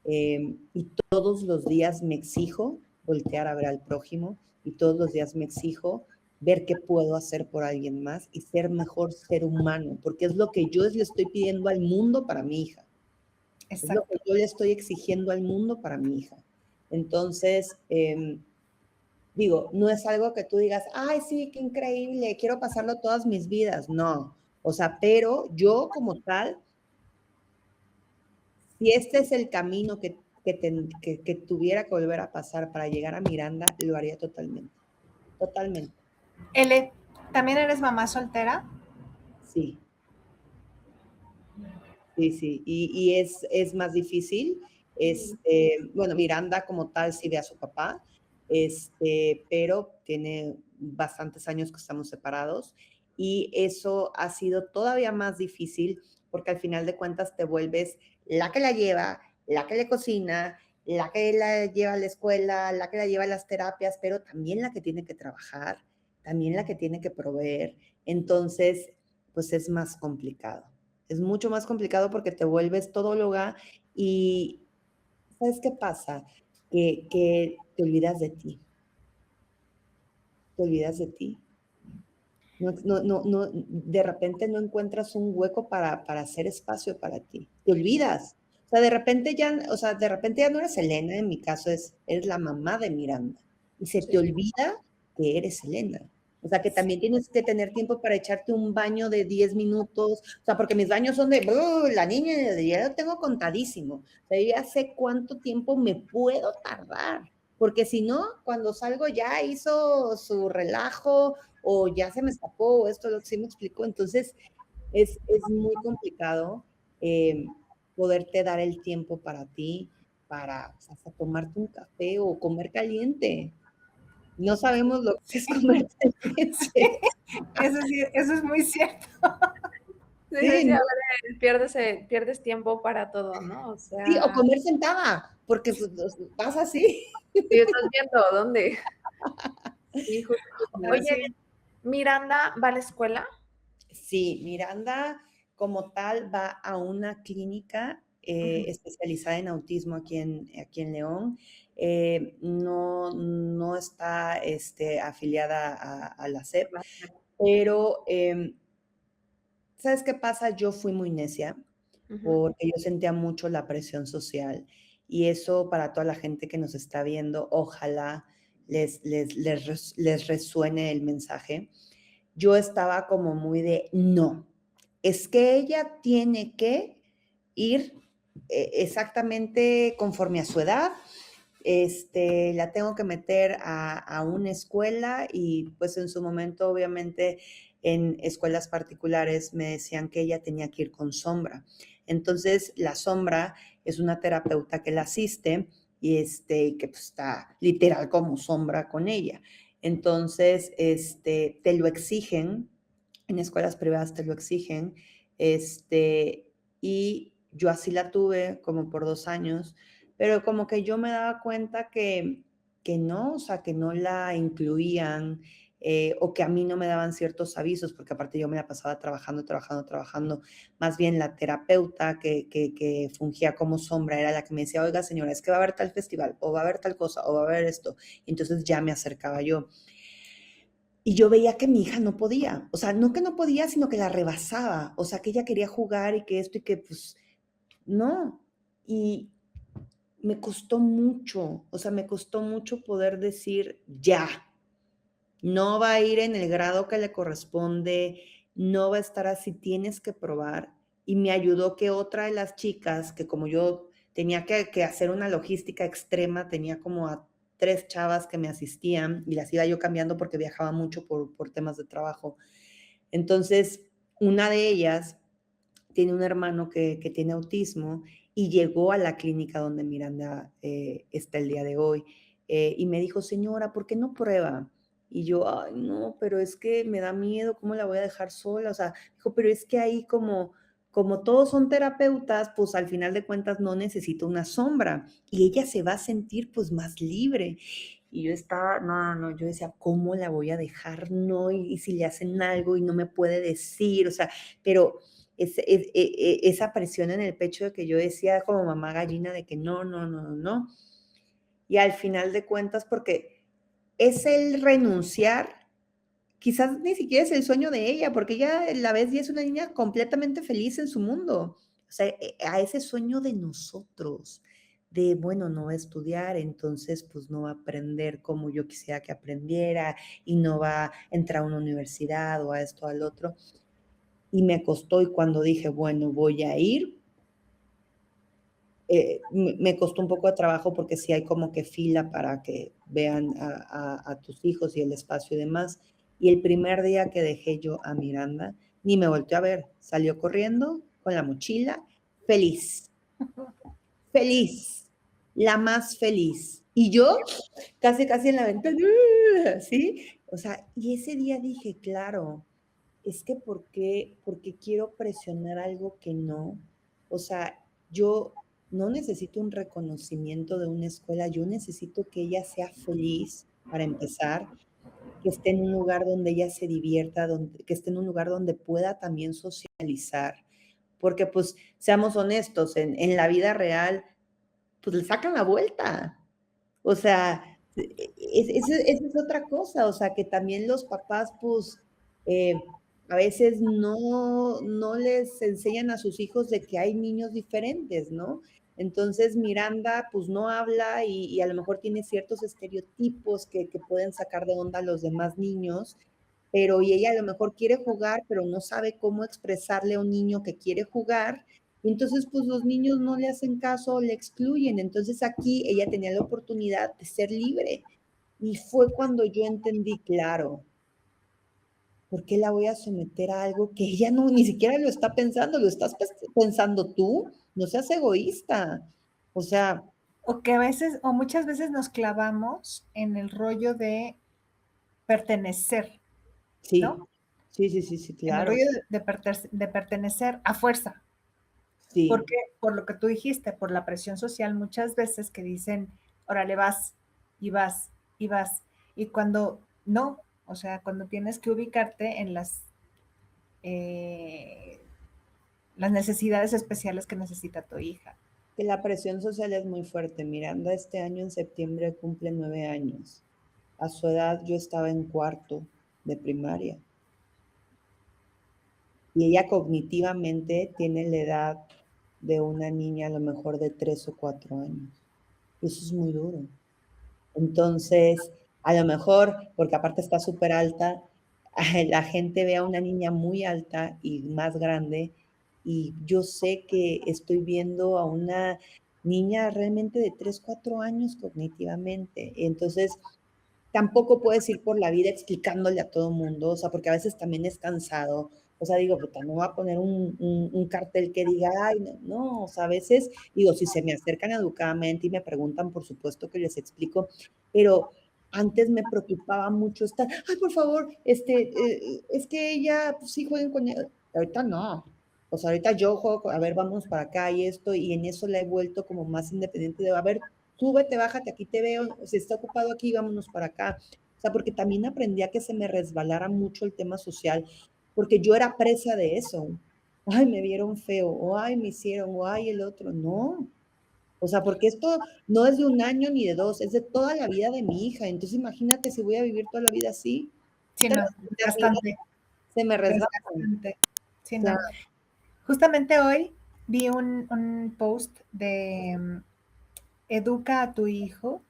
Speaker 3: Y todos los días me exijo voltear a ver al prójimo, y todos los días me exijo ver qué puedo hacer por alguien más y ser mejor ser humano, porque es lo que yo le estoy pidiendo al mundo para mi hija. Es lo que
Speaker 2: Exacto.
Speaker 3: yo le estoy exigiendo al mundo para mi hija. Entonces, digo, no es algo que tú digas, ay, sí, qué increíble, quiero pasarlo todas mis vidas. No, o sea, pero yo como tal, si este es el camino que tuviera que volver a pasar para llegar a Miranda, lo haría totalmente, totalmente,
Speaker 2: Ele, ¿también eres mamá soltera?
Speaker 3: sí, sí, sí. Y es más difícil. Bueno, Miranda como tal sí ve a su papá, pero tiene bastantes años que estamos separados, y eso ha sido todavía más difícil porque al final de cuentas te vuelves la que la lleva, la que le cocina, la que la lleva a la escuela, la que la lleva a las terapias, pero también la que tiene que trabajar, también la que tiene que proveer. Entonces, pues es más complicado. Es mucho más complicado porque te vuelves todóloga y ¿sabes qué pasa? Que te olvidas de ti, te olvidas de ti. No, no, no, no, de repente no encuentras un hueco para hacer espacio para ti. Te olvidas. O sea, de repente ya no eres Elena, en mi caso eres la mamá de Miranda. Y se te olvida que eres Elena. O sea, que también tienes que tener tiempo para echarte un baño de 10 minutos. O sea, porque mis baños son de, la niña, ya lo tengo contadísimo. O sea, yo ya sé cuánto tiempo me puedo tardar. Porque si no, cuando salgo ya hizo su relajo, o ya se me escapó, o esto, lo que sí me explicó. Entonces, es muy complicado poderte dar el tiempo para ti, para hasta tomarte un café o comer caliente. No sabemos lo que es comer caliente.
Speaker 2: Eso es muy cierto.
Speaker 1: Sí,
Speaker 3: Sí,
Speaker 1: sí, a
Speaker 3: ¿no?
Speaker 1: ver, pierdes tiempo para todo, ¿no? O
Speaker 3: Sí, o
Speaker 1: sea,
Speaker 3: comer sentada, porque pues, vas así.
Speaker 1: si estás viendo dónde. Sí, justo.
Speaker 2: Pero
Speaker 1: Oye,
Speaker 2: sí,
Speaker 1: Miranda va a la escuela.
Speaker 3: Sí, Miranda como tal va a una clínica especializada en autismo aquí en León. No está afiliada a la SEP, pero ¿sabes qué pasa? Yo fui muy necia porque yo sentía mucho la presión social y eso para toda la gente que nos está viendo, ojalá les resuene el mensaje. Yo estaba como muy de, no, es que ella tiene que ir exactamente conforme a su edad, la tengo que meter a una escuela y pues en su momento obviamente en escuelas particulares me decían que ella tenía que ir con Sombra. Entonces la Sombra es una terapeuta que la asiste y que pues, está literal como Sombra con ella. Entonces, te lo exigen, en escuelas privadas te lo exigen, y yo así la tuve como por 2 años, pero como que yo me daba cuenta que no, o sea, que no la incluían o que a mí no me daban ciertos avisos, porque aparte yo me la pasaba trabajando. Más bien la terapeuta que fungía como Sombra era la que me decía, oiga señora, es que va a haber tal festival, o va a haber tal cosa, o va a haber esto. Y entonces ya me acercaba yo. Y yo veía que mi hija no podía, o sea, no que no podía, sino que la rebasaba, o sea, que ella quería jugar y que esto y que pues no. Y me costó mucho, o sea, me costó mucho poder decir, ya, no va a ir en el grado que le corresponde, no va a estar así, tienes que probar. Y me ayudó que otra de las chicas, que como yo tenía que hacer una logística extrema, tenía como a 3 chavas que me asistían y las iba yo cambiando porque viajaba mucho por temas de trabajo. Entonces, una de ellas tiene un hermano que tiene autismo y llegó a la clínica donde Miranda está el día de hoy. Y me dijo, señora, ¿por qué no prueba? Y yo, ay, no, pero es que me da miedo, ¿cómo la voy a dejar sola? O sea, dijo, pero es que ahí como todos son terapeutas, pues al final de cuentas no necesito una sombra y ella se va a sentir pues más libre. Y yo estaba, no, yo decía, ¿cómo la voy a dejar? No, y si le hacen algo y no me puede decir, o sea, pero esa presión en el pecho de que yo decía como mamá gallina de que no. Y al final de cuentas, porque es el renunciar, quizás ni siquiera es el sueño de ella, porque ella la ves y es una niña completamente feliz en su mundo. O sea, a ese sueño de nosotros, de, bueno, no va a estudiar, entonces pues no va a aprender como yo quisiera que aprendiera y no va a entrar a una universidad o a esto, al otro. Y me costó, y cuando dije, bueno, voy a ir, me costó un poco de trabajo porque sí hay como que fila para que vean a tus hijos y el espacio y demás. Y el primer día que dejé yo a Miranda, ni me volteó a ver, salió corriendo con la mochila, feliz, feliz, la más feliz. Y yo casi en la ventana, ¿sí? O sea, y ese día dije, claro, es que ¿por qué quiero presionar algo que no? O sea, yo no necesito un reconocimiento de una escuela, yo necesito que ella sea feliz, para empezar, que esté en un lugar donde ella se divierta, que esté en un lugar donde pueda también socializar, porque pues seamos honestos, en la vida real, pues le sacan la vuelta. O sea, esa es otra cosa, o sea, que también los papás, pues, a veces no les enseñan a sus hijos de que hay niños diferentes, ¿no? Entonces Miranda, pues, no habla y a lo mejor tiene ciertos estereotipos que pueden sacar de onda a los demás niños, pero y ella a lo mejor quiere jugar, pero no sabe cómo expresarle a un niño que quiere jugar, y entonces, pues los niños no le hacen caso, le excluyen. Entonces aquí ella tenía la oportunidad de ser libre. Y fue cuando yo entendí, claro, ¿por qué la voy a someter a algo que ella no, ni siquiera lo está pensando, lo estás pensando tú? No seas egoísta. O sea,
Speaker 2: O que a veces, o muchas veces nos clavamos en el rollo de pertenecer, ¿no?
Speaker 3: sí, sí,
Speaker 2: En el
Speaker 3: claro,
Speaker 2: rollo de pertenecer a fuerza.
Speaker 3: sí.
Speaker 2: Porque, por lo que tú dijiste, por la presión social, muchas veces que dicen, órale, vas, y vas, y vas. Y cuando no, o sea, cuando tienes que ubicarte en las, eh, las necesidades especiales que necesita tu hija.
Speaker 3: Que la presión social es muy fuerte. Miranda este año en septiembre cumple 9 años. A su edad yo estaba en cuarto de primaria. Y ella cognitivamente tiene la edad de una niña a lo mejor de 3 o 4 años. Eso es muy duro. Entonces, a lo mejor, porque aparte está súper alta, la gente ve a una niña muy alta y más grande, y yo sé que estoy viendo a una niña realmente de 3, 4 años cognitivamente. Entonces, tampoco puedes ir por la vida explicándole a todo mundo, o sea, porque a veces también es cansado. O sea, digo, puta, no voy a poner un cartel que diga, ay, no, no, o sea, a veces, digo, si se me acercan educadamente y me preguntan, por supuesto que les explico, pero antes me preocupaba mucho estar, ay, por favor, es que ella, pues sí, jueguen con ella. Ahorita no. O sea, ahorita yo juego, a ver, vamos para acá y esto, y en eso la he vuelto como más independiente de, a ver, súbete, bájate, aquí te veo, si está ocupado aquí, vámonos para acá. O sea, porque también aprendí a que se me resbalara mucho el tema social, porque yo era presa de eso. Ay, me vieron feo, o ay, me hicieron, o ay, el otro. No. O sea, porque esto no es de un año ni de dos, es de toda la vida de mi hija. Entonces, imagínate si voy a vivir toda la vida así.
Speaker 2: Sí, no, bastante,
Speaker 3: Se me resbalan.
Speaker 2: bastante. Sí, no.
Speaker 3: Claro.
Speaker 2: Justamente hoy vi un post de educa a tu hijo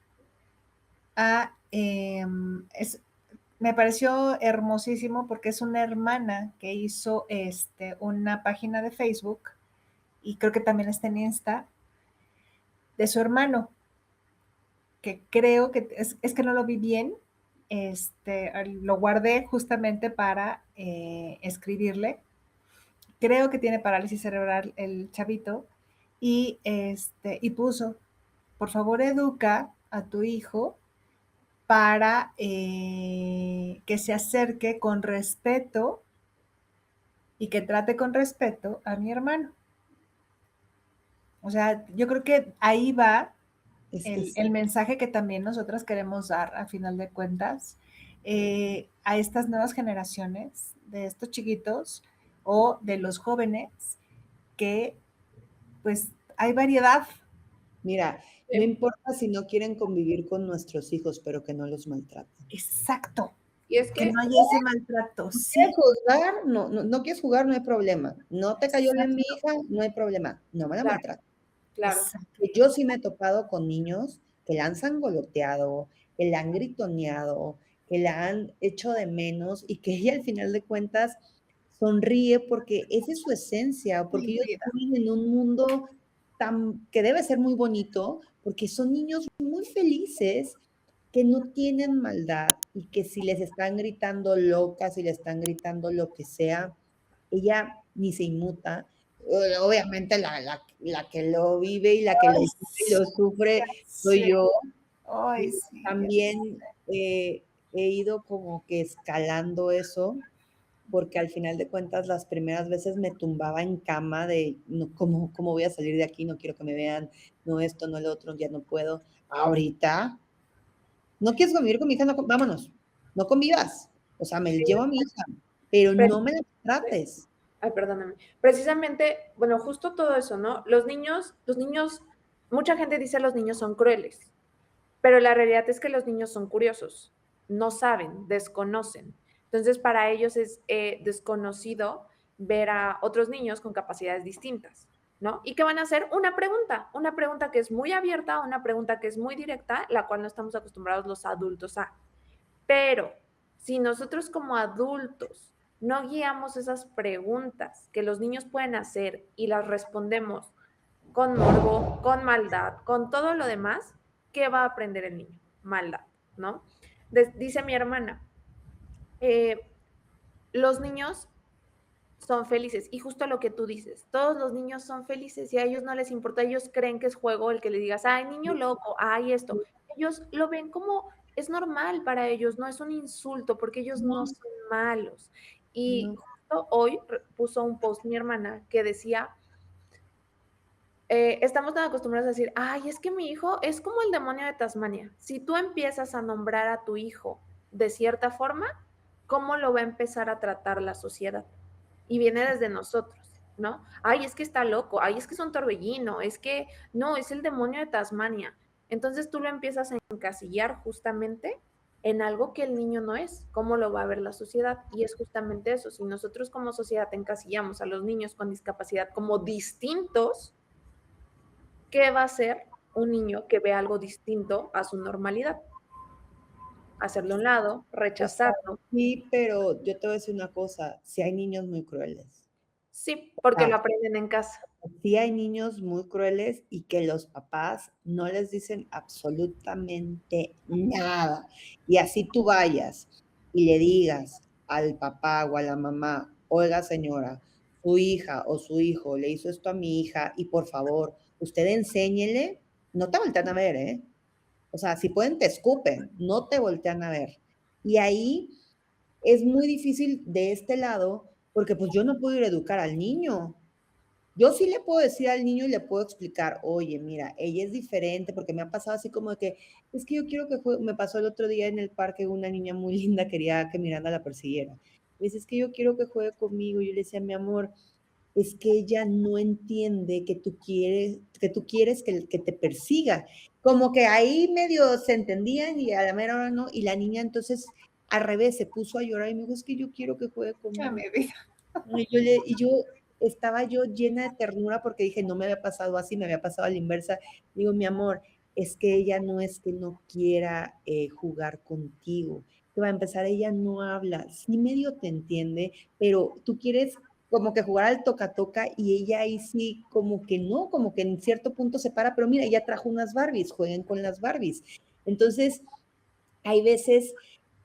Speaker 2: me pareció hermosísimo porque es una hermana que hizo una página de Facebook y creo que también está en Insta de su hermano, que creo que es que no lo vi bien, lo guardé justamente para escribirle. Creo que tiene parálisis cerebral el chavito y puso, por favor educa a tu hijo para que se acerque con respeto y que trate con respeto a mi hermano. O sea, yo creo que ahí va el mensaje que también nosotras queremos dar a final de cuentas a estas nuevas generaciones de estos chiquitos o de los jóvenes que pues hay variedad.
Speaker 3: Mira, no importa si no quieren convivir con nuestros hijos, pero que no los maltraten.
Speaker 2: Exacto.
Speaker 1: Y es
Speaker 2: Que
Speaker 1: que
Speaker 2: no haya ese maltrato.
Speaker 3: ¿No
Speaker 2: Sí.
Speaker 3: quieres jugar? No quieres jugar, no hay problema. ¿No te cayó bien mi hija? No hay problema. No me la
Speaker 1: claro,
Speaker 3: maltrates.
Speaker 1: claro.
Speaker 3: Yo sí me he topado con niños que la han sangoloteado, que la han gritoneado, que la han hecho de menos y que ella al final de cuentas sonríe porque esa es su esencia, porque ellos viven en un mundo que debe ser muy bonito, porque son niños muy felices que no tienen maldad y que si les están gritando locas, si le están gritando lo que sea, ella ni se inmuta. Obviamente la que lo vive y la que lo sufre soy yo.
Speaker 2: Ay, sí.
Speaker 3: También he ido como que escalando eso, porque al final de cuentas las primeras veces me tumbaba en cama de no, ¿cómo voy a salir de aquí? No quiero que me vean, no esto, no lo otro, ya no puedo. Ahorita no quieres convivir con mi hija, no, vámonos, no convivas. O sea, me llevo a mi hija, pero no me la trates.
Speaker 1: Ay, perdóname. Precisamente, bueno, justo todo eso, ¿no? Los niños, mucha gente dice los niños son crueles, pero la realidad es que los niños son curiosos, no saben, desconocen. Entonces, para ellos es desconocido ver a otros niños con capacidades distintas, ¿no? ¿Y qué van a hacer? Una pregunta que es muy abierta, una pregunta que es muy directa, la cual no estamos acostumbrados los adultos a. Pero si nosotros como adultos no guiamos esas preguntas que los niños pueden hacer y las respondemos con morbo, con maldad, con todo lo demás, ¿qué va a aprender el niño? Maldad, ¿no? Dice mi hermana, los niños son felices y justo lo que tú dices, todos los niños son felices y a ellos no les importa, ellos creen que es juego el que le digas, ay, niño loco, ay, esto. Ellos lo ven como es normal para ellos, no es un insulto porque ellos no son malos. Y justo hoy puso un post mi hermana que decía, estamos tan acostumbrados a decir, ay, es que mi hijo es como el demonio de Tasmania. Si tú empiezas a nombrar a tu hijo de cierta forma, ¿cómo lo va a empezar a tratar la sociedad? Y viene desde nosotros. ¿no? Ay, es que está loco, ay, es que es un torbellino, es que no, es el demonio de Tasmania. Entonces tú lo empiezas a encasillar justamente en algo que el niño no es, cómo lo va a ver la sociedad. Y es justamente eso, si nosotros como sociedad encasillamos a los niños con discapacidad como distintos, ¿qué va a ser un niño que ve algo distinto a su normalidad? Hacerlo a un lado,
Speaker 3: O sea,
Speaker 1: rechazarlo.
Speaker 3: sí, pero yo te voy a decir una cosa, sí hay niños muy crueles.
Speaker 1: Sí,
Speaker 3: O
Speaker 1: porque
Speaker 3: sea,
Speaker 1: lo aprenden en casa.
Speaker 3: sí hay niños muy crueles y que los papás no les dicen absolutamente nada. Y así tú vayas y le digas al papá o a la mamá, oiga señora, su hija o su hijo le hizo esto a mi hija y por favor, usted enséñele, no te voltean a ver, ¿eh? O sea, si pueden te escupen, no te voltean a ver. Y ahí es muy difícil de este lado porque pues yo no puedo ir a educar al niño. Yo sí le puedo decir al niño y le puedo explicar, oye, mira, ella es diferente, porque me ha pasado así como de que, es que yo quiero que juegue, me pasó el otro día en el parque, una niña muy linda quería que Miranda la persiguiera. Me dice, es que yo quiero que juegue conmigo. Yo le decía, mi amor, es que ella no entiende que tú quieres que te persiga. Como que ahí medio se entendían y a la mera hora no, y la niña entonces al revés se puso a llorar y me dijo, es que yo quiero que juegue
Speaker 2: Ya
Speaker 3: conmigo.
Speaker 2: mi vida.
Speaker 3: Y yo estaba yo llena de ternura porque dije, no me había pasado así, me había pasado a la inversa. Digo, mi amor, es que ella no es que no quiera jugar contigo. Que va a empezar, ella no habla, sí medio te entiende, pero tú quieres como que jugar al toca-toca y ella ahí sí como que no, como que en cierto punto se para, pero mira, ella trajo unas Barbies, jueguen con las Barbies. Entonces, hay veces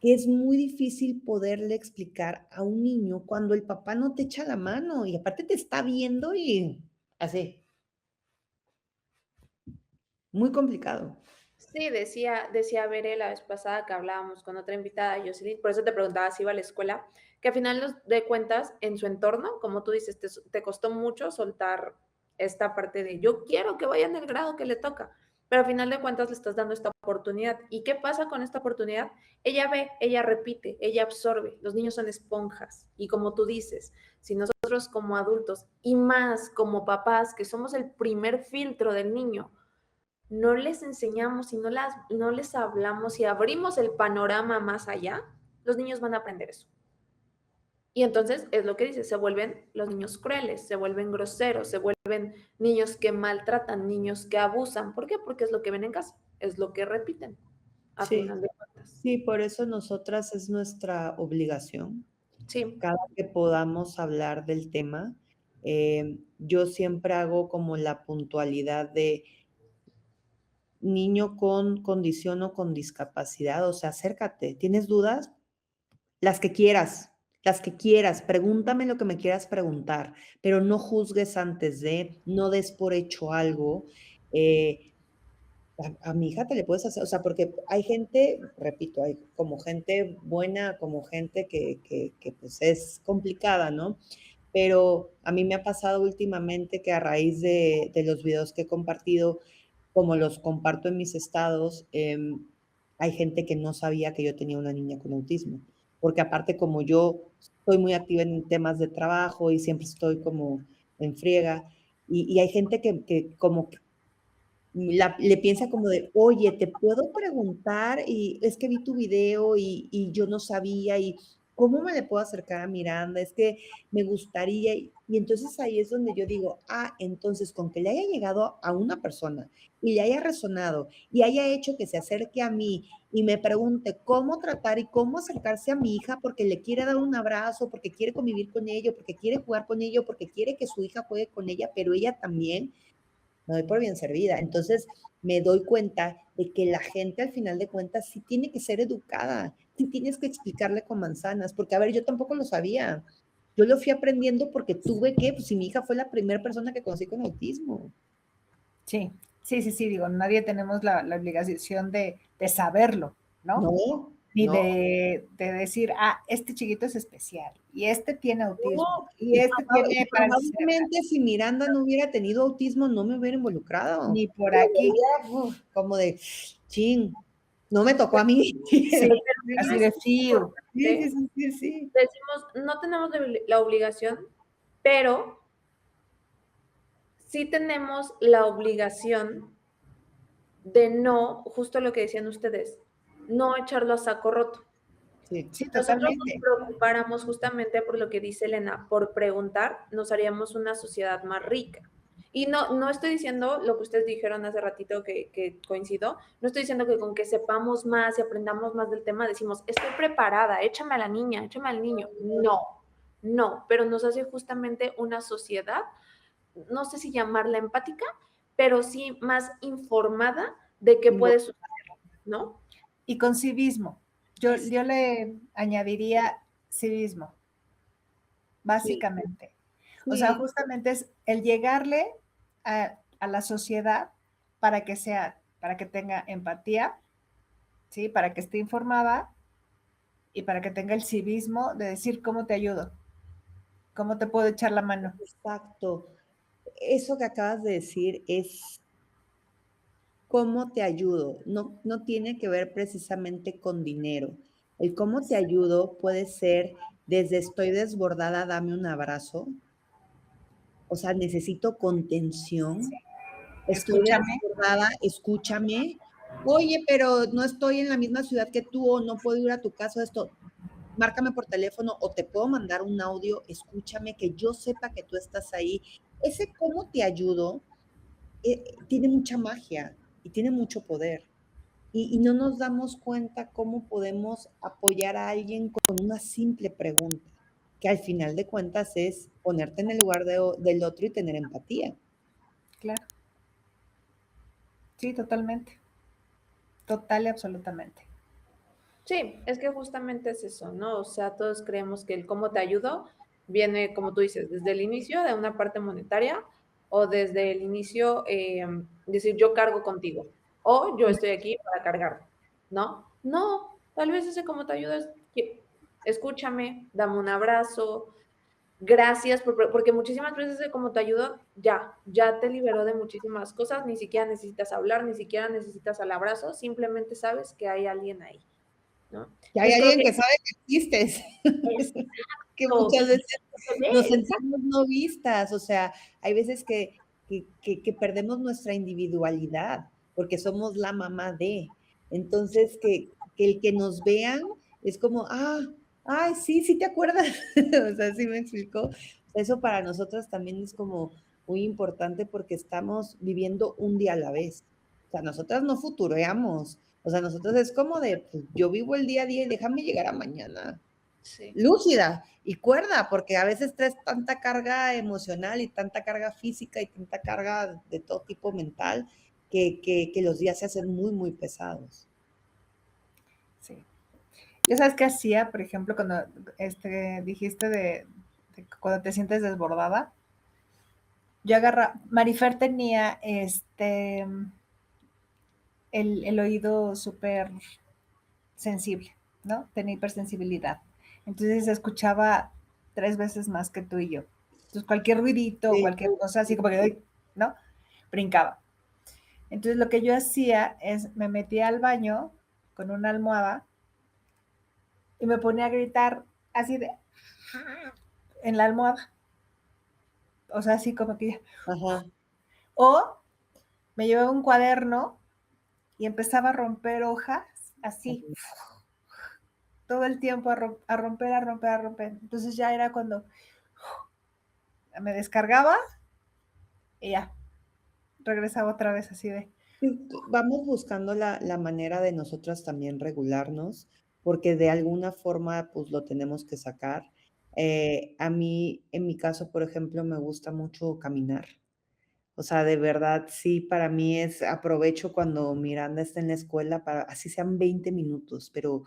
Speaker 3: que es muy difícil poderle explicar a un niño cuando el papá no te echa la mano y aparte te está viendo y así, muy complicado.
Speaker 1: Sí, decía Bere la vez pasada que hablábamos con otra invitada, Jocelyn, por eso te preguntaba si iba a la escuela, que al final de cuentas, en su entorno, como tú dices, te costó mucho soltar esta parte de yo quiero que vaya en el grado que le toca, pero al final de cuentas le estás dando esta oportunidad. ¿Y qué pasa con esta oportunidad? Ella ve, ella repite, ella absorbe. Los niños son esponjas. Y como tú dices, si nosotros como adultos y más como papás, que somos el primer filtro del niño, no les enseñamos y no les hablamos y abrimos el panorama más allá, los niños van a aprender eso. Y entonces es lo que dice, se vuelven los niños crueles, se vuelven groseros, se vuelven niños que maltratan, niños que abusan. ¿Por qué? Porque es lo que ven en casa, es lo que repiten, a
Speaker 3: Sí,
Speaker 1: final de cuentas.
Speaker 3: sí, por eso nosotras es nuestra obligación,
Speaker 1: Sí,
Speaker 3: cada que podamos hablar del tema. Yo siempre hago como la puntualidad de niño con condición o con discapacidad, o sea, acércate, ¿tienes dudas? Las que quieras, pregúntame lo que me quieras preguntar, pero no juzgues antes de, no des por hecho algo. Eh, a mi hija te le puedes hacer, o sea, porque hay gente, repito, hay como gente buena, como gente que pues es complicada, ¿no? Pero a mí me ha pasado últimamente que a raíz de los videos que he compartido, como los comparto en mis estados, hay gente que no sabía que yo tenía una niña con autismo, porque aparte como yo estoy muy activa en temas de trabajo y siempre estoy como en friega, y hay gente que como le piensa como de, oye, te puedo preguntar y es que vi tu video y yo no sabía y cómo me le puedo acercar a Miranda, es que me gustaría y entonces ahí es donde yo digo, ah, entonces con que le haya llegado a una persona y le haya resonado y haya hecho que se acerque a mí y me pregunte cómo tratar y cómo acercarse a mi hija porque le quiere dar un abrazo, porque quiere convivir con ella, porque quiere jugar con ella, porque quiere que su hija juegue con ella, pero ella también me doy por bien servida. Entonces me doy cuenta de que la gente al final de cuentas sí tiene que ser educada, sí tienes que explicarle con manzanas, porque a ver, yo tampoco lo sabía. Yo lo fui aprendiendo porque tuve que, pues si mi hija fue la primera persona que conocí con autismo.
Speaker 2: Sí, sí, digo, nadie tenemos la obligación de saberlo, ¿no?
Speaker 3: No,
Speaker 2: Ni
Speaker 3: no,
Speaker 2: de decir, ah, este chiquito es especial y este tiene autismo
Speaker 3: no.
Speaker 2: y este
Speaker 3: Y
Speaker 2: tiene parálisis cerebral,
Speaker 3: probablemente si Miranda no hubiera tenido autismo, no me hubiera involucrado.
Speaker 2: ni por
Speaker 3: Yo
Speaker 2: aquí.
Speaker 3: veía, como de, chin, no me tocó a mí.
Speaker 2: Sí, así
Speaker 1: es
Speaker 2: de fío.
Speaker 3: Sí,
Speaker 1: importante.
Speaker 3: sí, sí, sí, sí.
Speaker 1: Decimos, no tenemos la obligación, pero sí tenemos la obligación de no, justo lo que decían ustedes, no echarlo a saco roto.
Speaker 3: Sí.
Speaker 2: Sí,
Speaker 1: Nosotros
Speaker 2: totalmente.
Speaker 1: nos preocupáramos justamente por lo que dice Elena, por preguntar, nos haríamos una sociedad más rica. Y no estoy diciendo lo que ustedes dijeron hace ratito que coincido, no estoy diciendo que con que sepamos más y aprendamos más del tema decimos, estoy preparada, échame a la niña, échame al niño. No, no, pero nos hace justamente una sociedad, no sé si llamarla empática, pero sí más informada de qué puede suceder, ¿no?
Speaker 2: Y con civismo. Yo le añadiría civismo,
Speaker 1: Sí,
Speaker 2: básicamente. O sea,
Speaker 3: Sí,
Speaker 2: justamente es el llegarle a la sociedad para que sea, para que tenga empatía, ¿sí? Para que esté informada y para que tenga el civismo de decir cómo te ayudo, cómo te puedo echar la mano.
Speaker 3: exacto. Eso que acabas de decir es cómo te ayudo. No tiene que ver precisamente con dinero. El cómo te ayudo puede ser desde estoy desbordada, dame un abrazo. O sea, necesito contención. Estoy
Speaker 2: Escúchame.
Speaker 3: desbordada, escúchame. Oye, pero no estoy en la misma ciudad que tú o no puedo ir a tu casa, esto. Márcame por teléfono o te puedo mandar un audio, escúchame, que yo sepa que tú estás ahí. Ese cómo te ayudo tiene mucha magia y tiene mucho poder. Y no nos damos cuenta cómo podemos apoyar a alguien con una simple pregunta, que al final de cuentas es ponerte en el lugar del otro y tener empatía.
Speaker 2: Claro. Sí, totalmente. Total y absolutamente.
Speaker 1: Sí, es que justamente es eso, ¿no? O sea, todos creemos que el cómo te ayudo viene, como tú dices, desde el inicio de una parte monetaria o desde el inicio, decir, yo cargo contigo o yo estoy aquí para cargar, ¿no? No, tal vez ese cómo te ayuda es, escúchame, dame un abrazo, gracias, porque muchísimas veces de cómo te ayudo, ya te liberó de muchísimas cosas, ni siquiera necesitas hablar, ni siquiera necesitas al abrazo, simplemente sabes que hay alguien ahí. ¿No?
Speaker 3: Que hay
Speaker 1: Entonces creo
Speaker 3: alguien
Speaker 1: que
Speaker 3: que sabe que existes, que
Speaker 1: esto,
Speaker 3: muchas veces
Speaker 1: se
Speaker 3: nos
Speaker 1: ve,
Speaker 3: sentimos no vistas, o sea, hay veces que perdemos nuestra individualidad porque somos la mamá de. Entonces, que el que nos vean es como, ay, sí, sí te acuerdas. O sea, sí me explicó. Eso para nosotras también es como muy importante porque estamos viviendo un día a la vez. O sea, nosotras no futureamos. O sea, nosotros es como de, pues, yo vivo el día a día y déjame llegar a mañana
Speaker 1: sí.
Speaker 3: lúcida y cuerda, porque a veces traes tanta carga emocional y tanta carga física y tanta carga de todo tipo mental que los días se hacen muy, muy pesados.
Speaker 2: Sí. ¿Ya sabes qué hacía, por ejemplo, cuando dijiste de cuando te sientes desbordada? Yo Marifer tenía el oído súper sensible, ¿no? Tenía hipersensibilidad. Entonces escuchaba 3 veces más que tú y yo. Entonces cualquier ruidito o
Speaker 3: Sí,
Speaker 2: cualquier cosa así como que, ¿no? Brincaba. Entonces lo que yo hacía es me metía al baño con una almohada y me ponía a gritar así de en la almohada. O sea, así como que...
Speaker 3: ajá.
Speaker 2: O me llevaba un cuaderno y empezaba a romper hojas así, todo el tiempo a romper, a romper, a romper. Entonces ya era cuando me descargaba y ya, regresaba otra vez así de...
Speaker 3: Vamos buscando la manera de nosotras también regularnos, porque de alguna forma pues lo tenemos que sacar. A mí, en mi caso, por ejemplo, me gusta mucho caminar. O sea, de verdad, sí, para mí es, aprovecho cuando Miranda está en la escuela para, así sean 20 minutos, pero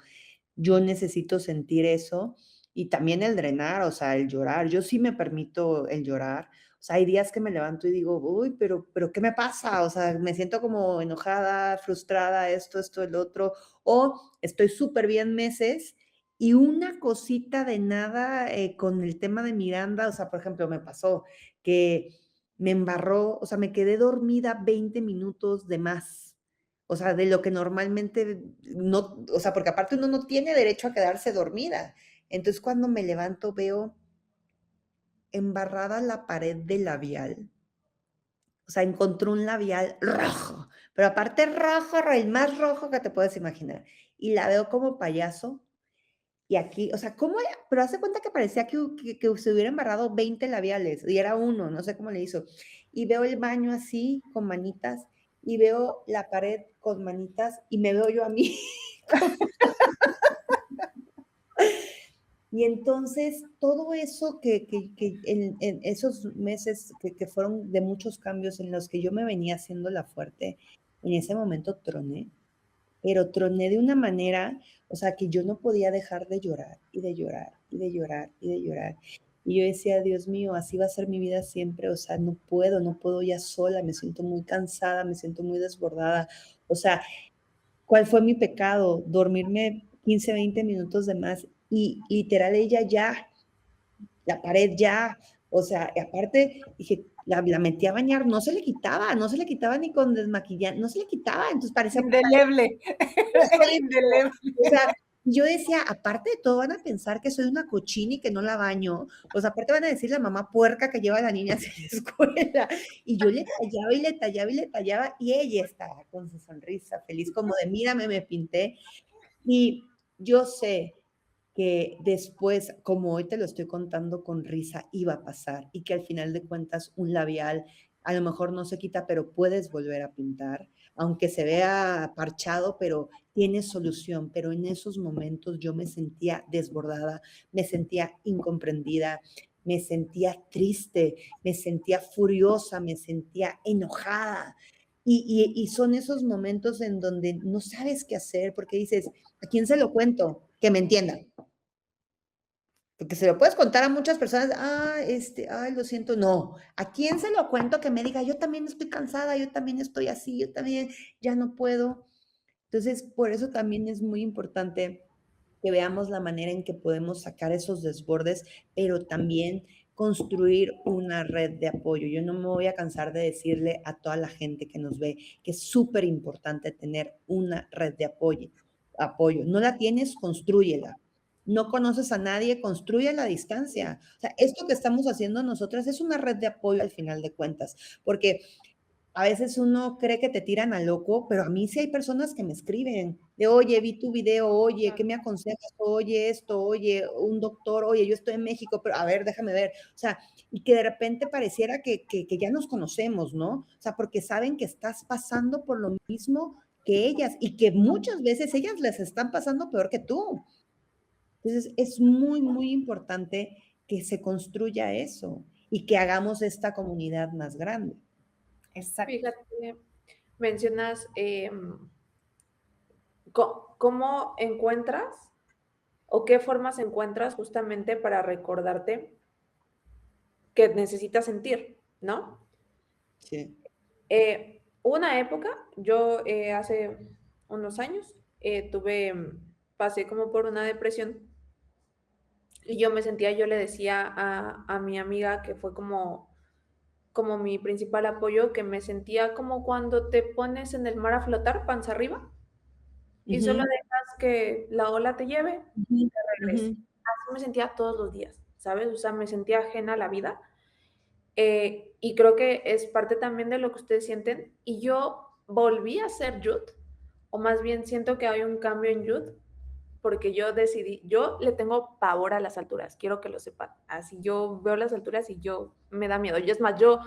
Speaker 3: yo necesito sentir eso y también el drenar, o sea, el llorar. Yo sí me permito el llorar. O sea, hay días que me levanto y digo, uy, pero ¿qué me pasa? O sea, me siento como enojada, frustrada, esto, el otro. O estoy súper bien meses y una cosita de nada con el tema de Miranda, o sea, por ejemplo, me pasó que me embarró, o sea, me quedé dormida 20 minutos de más. O sea, de lo que normalmente no, o sea, porque aparte uno no tiene derecho a quedarse dormida. Entonces, cuando me levanto veo embarrada la pared del labial O sea, encontró un labial rojo, pero aparte rojo, el más rojo que te puedes imaginar. Y la veo como payaso. Y aquí, o sea, ¿cómo era? Pero hace cuenta que parecía que se hubiera embarrado 20 labiales y era uno, no sé cómo le hizo. Y veo el baño así, con manitas, y veo la pared con manitas, y me veo yo a mí. Y entonces, todo eso que en esos meses que fueron de muchos cambios en los que yo me venía haciendo la fuerte, en ese momento troné, pero troné de una manera, o sea, que yo no podía dejar de llorar y de llorar y de llorar y de llorar. Y yo decía, Dios mío, así va a ser mi vida siempre, o sea, no puedo ya sola, me siento muy cansada, me siento muy desbordada. O sea, ¿cuál fue mi pecado? Dormirme 15, 20 minutos de más y literal ella ya, la pared ya, o sea, y aparte dije, la metí a bañar, no se le quitaba ni con desmaquillante, no se le quitaba, entonces parecía
Speaker 2: Indeleble. Era indeleble.
Speaker 3: o sea, yo decía, aparte de todo, van a pensar que soy una cochina y que no la baño. O sea, aparte van a decir la mamá puerca que lleva a la niña hacia la escuela. Y yo le tallaba y le tallaba y le tallaba y ella estaba con su sonrisa feliz, como de mírame, me pinté. Y yo sé que después, como hoy te lo estoy contando con risa, iba a pasar y que al final de cuentas un labial a lo mejor no se quita, pero puedes volver a pintar, aunque se vea parchado, pero tiene solución. Pero en esos momentos yo me sentía desbordada, me sentía incomprendida, me sentía triste, me sentía furiosa, me sentía enojada. Y son esos momentos en donde no sabes qué hacer porque dices, ¿a quién se lo cuento? Que me entienda. Porque se lo puedes contar a muchas personas, ay, lo siento, no. ¿A quién se lo cuento que me diga, yo también estoy cansada, yo también estoy así, yo también ya no puedo? Entonces, por eso también es muy importante que veamos la manera en que podemos sacar esos desbordes, pero también construir una red de apoyo. Yo no me voy a cansar de decirle a toda la gente que nos ve que es súper importante tener una red de apoyo. No la tienes, construyela. No conoces a nadie, construye la distancia. O sea, esto que estamos haciendo nosotras es una red de apoyo al final de cuentas, porque a veces uno cree que te tiran a loco, pero a mí sí hay personas que me escriben de, oye, vi tu video, oye, ¿qué me aconsejas? Oye, esto, oye, un doctor, oye, yo estoy en México, pero a ver, déjame ver. O sea, y que de repente pareciera que ya nos conocemos, ¿no? O sea, porque saben que estás pasando por lo mismo que ellas y que muchas veces ellas les están pasando peor que tú. Entonces, es muy, muy importante que se construya eso y que hagamos esta comunidad más grande.
Speaker 2: Exacto.
Speaker 1: Fíjate, mencionas cómo encuentras o qué formas encuentras justamente para recordarte que necesitas sentir, ¿no?
Speaker 3: Sí.
Speaker 1: Hubo una época, yo hace unos años, pasé como por una depresión y yo le decía a mi amiga que fue como mi principal apoyo, que me sentía como cuando te pones en el mar a flotar panza arriba y solo
Speaker 3: Ujú,
Speaker 1: dejas que la ola te lleve y
Speaker 3: ujú,
Speaker 1: te
Speaker 3: ujú.
Speaker 1: regrese. Así me sentía todos los días, ¿sabes? O sea, me sentía ajena a la vida. Y creo que es parte también de lo que ustedes sienten. Y yo volví a ser Youth, o más bien siento que hay un cambio en Youth, porque yo decidí, yo le tengo pavor a las alturas, quiero que lo sepan. Así yo veo las alturas y yo me da miedo. Y es más, yo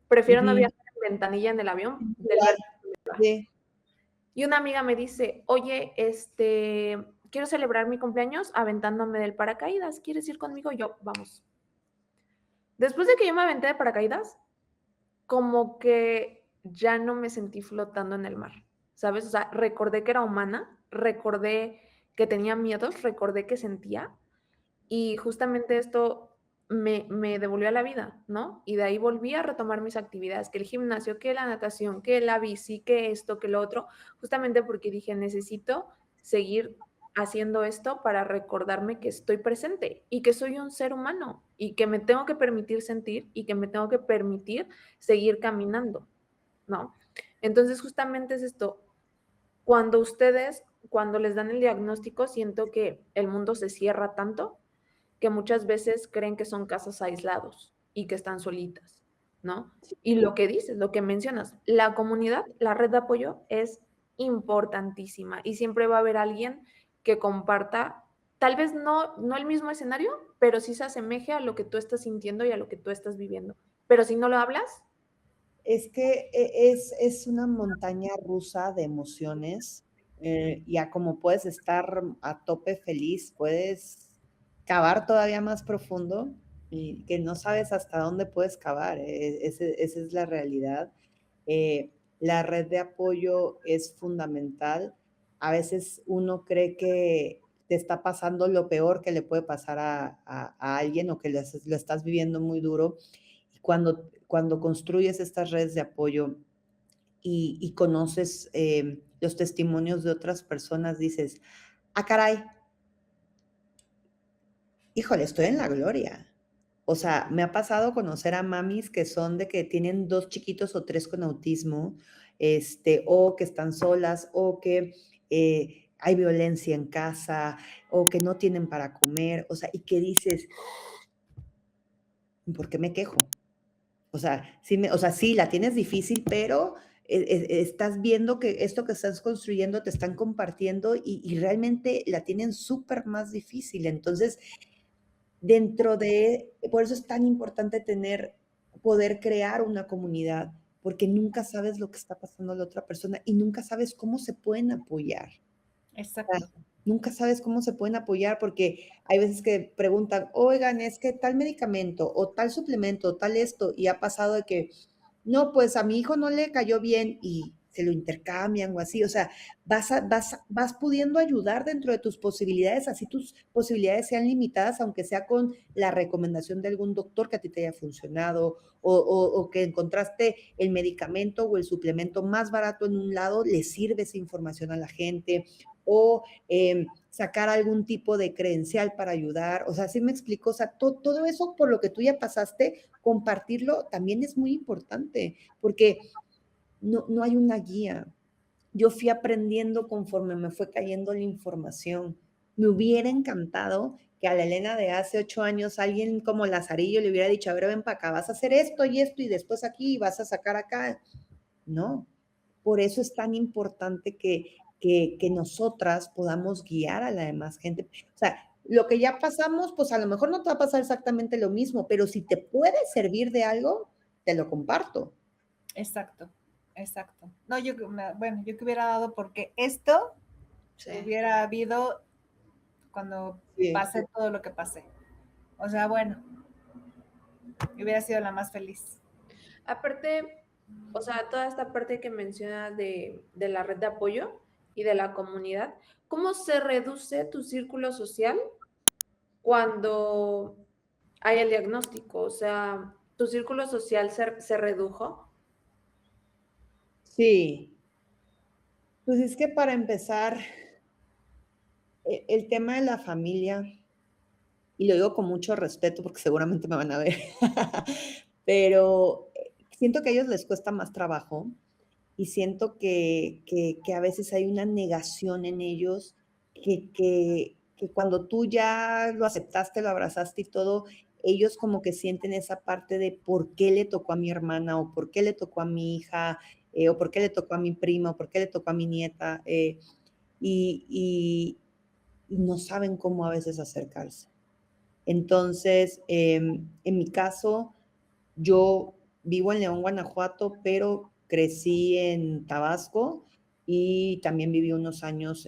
Speaker 1: prefiero no
Speaker 3: Ujú.
Speaker 1: viajar en ventanilla en el avión del
Speaker 3: Igual,
Speaker 1: ver.
Speaker 3: sí.
Speaker 1: Y una amiga me dice, oye, quiero celebrar mi cumpleaños aventándome del paracaídas, ¿quieres ir conmigo? Yo, vamos. Después de que yo me aventé de paracaídas, como que ya no me sentí flotando en el mar, ¿sabes? O sea, recordé que era humana, recordé que tenía miedos, recordé que sentía y justamente esto me devolvió a la vida, ¿no? Y de ahí volví a retomar mis actividades, que el gimnasio, que la natación, que la bici, que esto, que lo otro, justamente porque dije, necesito seguir haciendo esto para recordarme que estoy presente y que soy un ser humano y que me tengo que permitir sentir y que me tengo que permitir seguir caminando, ¿no? Entonces, justamente es esto. Cuando les dan el diagnóstico, siento que el mundo se cierra tanto que muchas veces creen que son casos aislados y que están solitas. ¿no? Y lo que dices, lo que mencionas, la comunidad, la red de apoyo es importantísima y siempre va a haber alguien que comparta, tal vez no el mismo escenario, pero sí se asemeje a lo que tú estás sintiendo y a lo que tú estás viviendo. Pero si no lo hablas,
Speaker 3: Es que es una montaña rusa de emociones, y a como puedes estar a tope feliz, puedes cavar todavía más profundo y que no sabes hasta dónde puedes cavar. Esa es la realidad. La red de apoyo es fundamental. A veces uno cree que te está pasando lo peor que le puede pasar a alguien o que lo estás viviendo muy duro. Y cuando construyes estas redes de apoyo y conoces los testimonios de otras personas, dices, ah, caray, híjole, estoy en la gloria. O sea, me ha pasado conocer a mamis que son de que tienen 2 chiquitos o 3 con autismo, o que están solas, o que hay violencia en casa, o que no tienen para comer, o sea, y que dices, ¿por qué me quejo? O sea, sí, la tienes difícil, pero estás viendo que esto que estás construyendo te están compartiendo y realmente la tienen súper más difícil. Entonces, por eso es tan importante poder crear una comunidad, porque nunca sabes lo que está pasando a la otra persona y nunca sabes cómo se pueden apoyar.
Speaker 2: Exacto.
Speaker 3: Nunca sabes cómo se pueden apoyar porque hay veces que preguntan, oigan, es que tal medicamento o tal suplemento o tal esto, y ha pasado de que, no, pues a mi hijo no le cayó bien y se lo intercambian o así, o sea, vas pudiendo ayudar dentro de tus posibilidades, así tus posibilidades sean limitadas, aunque sea con la recomendación de algún doctor que a ti te haya funcionado o que encontraste el medicamento o el suplemento más barato en un lado, le sirve esa información a la gente o sacar algún tipo de credencial para ayudar, o sea, sí me explico, o sea, todo eso por lo que tú ya pasaste, compartirlo también es muy importante, porque no hay una guía. Yo fui aprendiendo conforme me fue cayendo la información. Me hubiera encantado que a la Elena de hace 8 años alguien como Lazarillo le hubiera dicho, a ver, ven para acá, vas a hacer esto y después aquí y vas a sacar acá. No, por eso es tan importante que nosotras podamos guiar a la demás gente. O sea, lo que ya pasamos, pues a lo mejor no te va a pasar exactamente lo mismo, pero si te puede servir de algo, te lo comparto.
Speaker 2: Exacto, exacto. No, bueno, yo que hubiera dado porque esto hubiera habido cuando
Speaker 3: Sí.
Speaker 2: pase todo lo que pasé. O sea, bueno, hubiera sido la más feliz.
Speaker 1: aparte, o sea, toda esta parte que mencionas de la red de apoyo y de la comunidad, ¿cómo se reduce tu círculo social cuando hay el diagnóstico? O sea, ¿tu círculo social se redujo?
Speaker 3: Sí, pues es que para empezar, el tema de la familia, y lo digo con mucho respeto porque seguramente me van a ver, pero siento que a ellos les cuesta más trabajo y siento que a veces hay una negación en ellos que cuando tú ya lo aceptaste, lo abrazaste y todo, ellos como que sienten esa parte de por qué le tocó a mi hermana o por qué le tocó a mi hija o por qué le tocó a mi prima o por qué le tocó a mi nieta y, y- y no saben cómo a veces acercarse. Entonces, en mi caso, yo vivo en León, Guanajuato, pero crecí en Tabasco y también viví unos años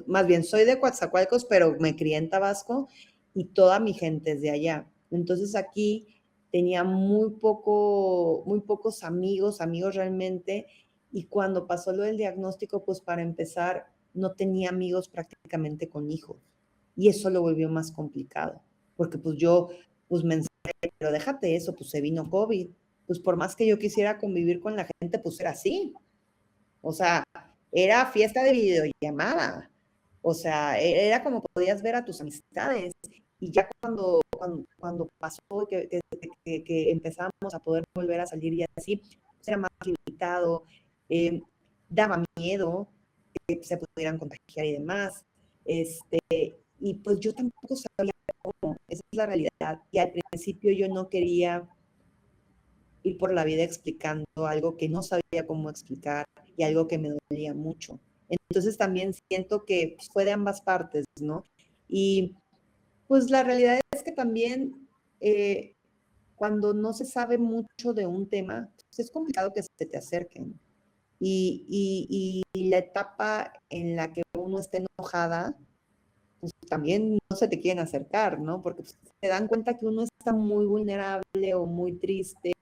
Speaker 3: más bien soy de Coatzacoalcos, pero me crié en Tabasco y toda mi gente es de allá. Entonces aquí tenía muy pocos amigos realmente, y cuando pasó lo del diagnóstico, pues para empezar, no tenía amigos prácticamente con hijos y eso lo volvió más complicado, porque pues yo, pues me pero déjate eso, pues se vino COVID. Pues por más que yo quisiera convivir con la gente, pues era así. O sea, era fiesta de videollamada. O sea, era como podías ver a tus amistades. Y ya cuando pasó que empezamos a poder volver a salir y así, pues era más limitado, daba miedo que se pudieran contagiar y demás. Y pues yo tampoco sabía cómo, esa es la realidad. Y al principio yo no quería ir por la vida explicando algo que no sabía cómo explicar y algo que me dolía mucho. Entonces también siento que pues, fue de ambas partes, ¿no? Y pues la realidad es que también cuando no se sabe mucho de un tema, pues, es complicado que se te acerquen. Y la etapa en la que uno está enojada, pues también no se te quieren acercar, ¿no? Porque pues, se dan cuenta que uno está muy vulnerable o muy triste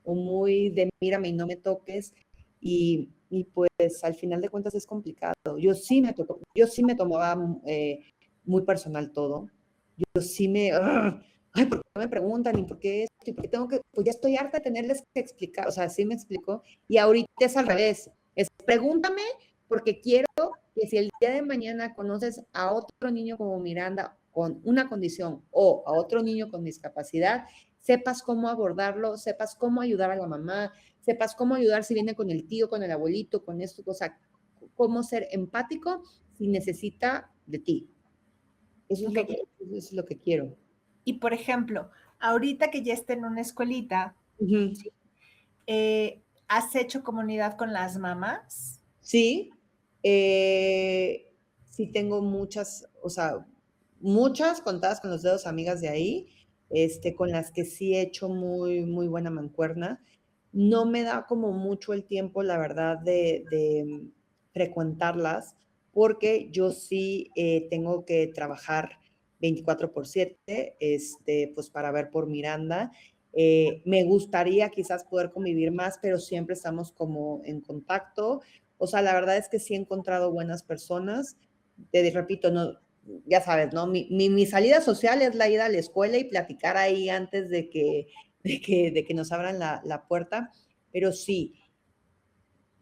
Speaker 3: o muy de mírame y no me toques. Y pues al final de cuentas es complicado. Yo sí me tomaba muy personal todo. Yo sí me, ay, ¿por qué me preguntan? ¿Y por qué esto? ¿Y por qué tengo que? Pues ya estoy harta de tenerles que explicar. O sea, sí me explico. Y ahorita es al revés. Es pregúntame porque quiero que si el día de mañana conoces a otro niño como Miranda con una condición o a otro niño con discapacidad, sepas cómo abordarlo, sepas cómo ayudar a la mamá, sepas cómo ayudar si viene con el tío, con el abuelito, con esto, o sea, cómo ser empático si necesita de ti.
Speaker 2: Ok.
Speaker 3: Eso es lo que quiero.
Speaker 2: Y por ejemplo, ahorita que ya está en una escuelita,
Speaker 3: Uh-huh.
Speaker 2: ¿has hecho comunidad con las mamás?
Speaker 3: Sí, sí tengo muchas, o sea, muchas contadas con los dedos amigas de ahí, con las que sí he hecho muy, muy buena mancuerna. No me da como mucho el tiempo, la verdad, de frecuentarlas, porque yo sí tengo que trabajar 24/7, pues para ver por Miranda. Me gustaría quizás poder convivir más, pero siempre estamos como en contacto. O sea, la verdad es que sí he encontrado buenas personas. Te repito, no, ya sabes, ¿no? Mi salida social es la ida a la escuela y platicar ahí antes de que nos abran la puerta. Pero sí,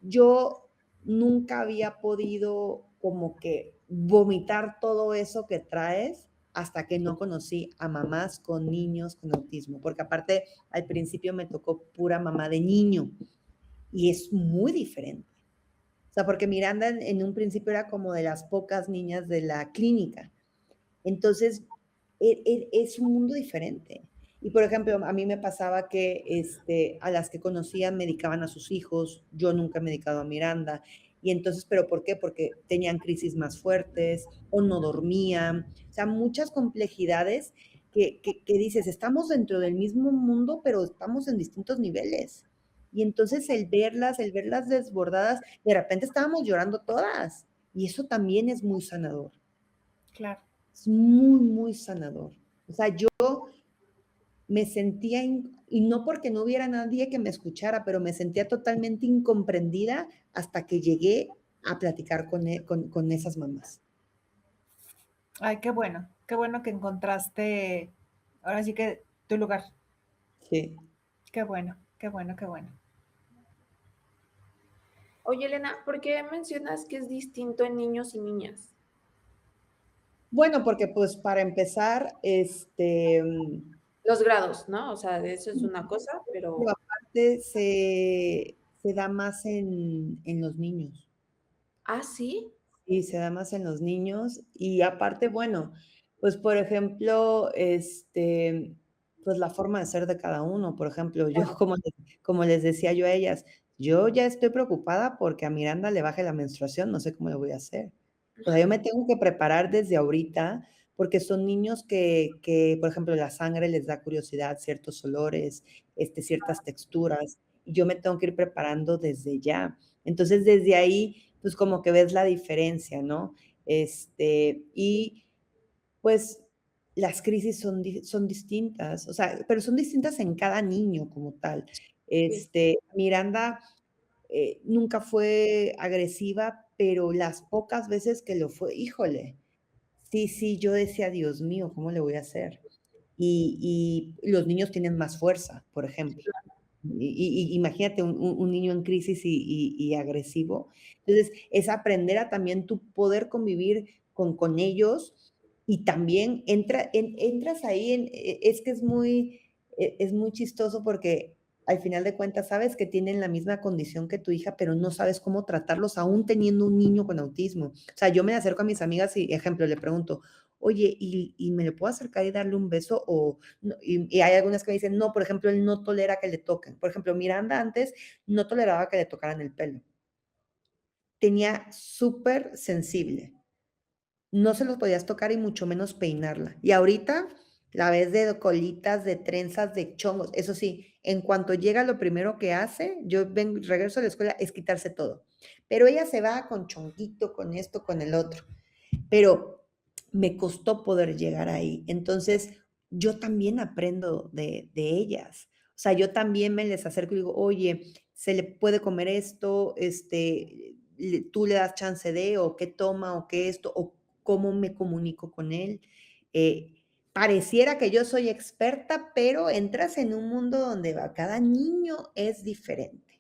Speaker 3: yo nunca había podido como que vomitar todo eso que traes hasta que no conocí a mamás con niños con autismo, porque aparte al principio me tocó pura mamá de niño y es muy diferente. O sea, porque Miranda en un principio era como de las pocas niñas de la clínica. Entonces, es un mundo diferente. Y por ejemplo, a mí me pasaba que a las que conocían medicaban a sus hijos, yo nunca he medicado a Miranda. Y entonces, ¿pero por qué? Porque tenían crisis más fuertes o no dormían. O sea, muchas complejidades que dices, estamos dentro del mismo mundo, pero estamos en distintos niveles. Y entonces el verlas desbordadas, de repente estábamos llorando todas. Y eso también es muy sanador.
Speaker 2: Claro.
Speaker 3: Es muy, muy sanador. O sea, yo me sentía, y no porque no hubiera nadie que me escuchara, pero me sentía totalmente incomprendida hasta que llegué a platicar con esas mamás.
Speaker 2: Ay, qué bueno que encontraste, ahora sí que tu lugar.
Speaker 3: Sí.
Speaker 2: Qué bueno, qué bueno, qué bueno.
Speaker 1: Oye, Elena, ¿por qué mencionas que es distinto en niños y niñas?
Speaker 3: Bueno, porque pues para empezar,
Speaker 1: Los grados, ¿no? O sea, de eso es una cosa, pero...
Speaker 3: aparte se da más en los niños.
Speaker 1: Ah, sí.
Speaker 3: Sí, se da más en los niños y aparte, bueno, pues por ejemplo, pues la forma de ser de cada uno. Por ejemplo, yo como les decía yo a ellas, yo ya estoy preocupada porque a Miranda le baje la menstruación, no sé cómo lo voy a hacer. O sea, yo me tengo que preparar desde ahorita porque son niños que, por ejemplo, la sangre les da curiosidad, ciertos olores, ciertas texturas, y yo me tengo que ir preparando desde ya. Entonces, desde ahí pues como que ves la diferencia, ¿no? Y pues las crisis son distintas, o sea, pero son distintas en cada niño como tal.
Speaker 1: Sí.
Speaker 3: Miranda nunca fue agresiva, pero las pocas veces que lo fue, híjole, sí, yo decía, Dios mío, ¿cómo le voy a hacer? Y los niños tienen más fuerza, por ejemplo. Imagínate un niño en crisis y agresivo. Entonces, es aprender a también tú poder convivir con ellos y también entras ahí, es que es muy chistoso porque al final de cuentas sabes que tienen la misma condición que tu hija, pero no sabes cómo tratarlos aún teniendo un niño con autismo. O sea, yo me acerco a mis amigas y, ejemplo, le pregunto, oye, ¿y me lo puedo acercar y darle un beso? O, y hay algunas que me dicen, no, por ejemplo, él no tolera que le toquen. Por ejemplo, Miranda antes no toleraba que le tocaran el pelo. Tenía súper sensible. No se los podías tocar y mucho menos peinarla. Y ahorita la ves de colitas, de trenzas, de chongos. Eso sí, en cuanto llega, lo primero que hace, regreso a la escuela, es quitarse todo. Pero ella se va con chonguito, con esto, con el otro. Pero me costó poder llegar ahí. Entonces, yo también aprendo de ellas. O sea, yo también me les acerco y digo, oye, se le puede comer esto, tú le das chance de, o qué toma, o qué esto, o cómo me comunico con él. Pareciera que yo soy experta, pero entras en un mundo donde cada niño es diferente.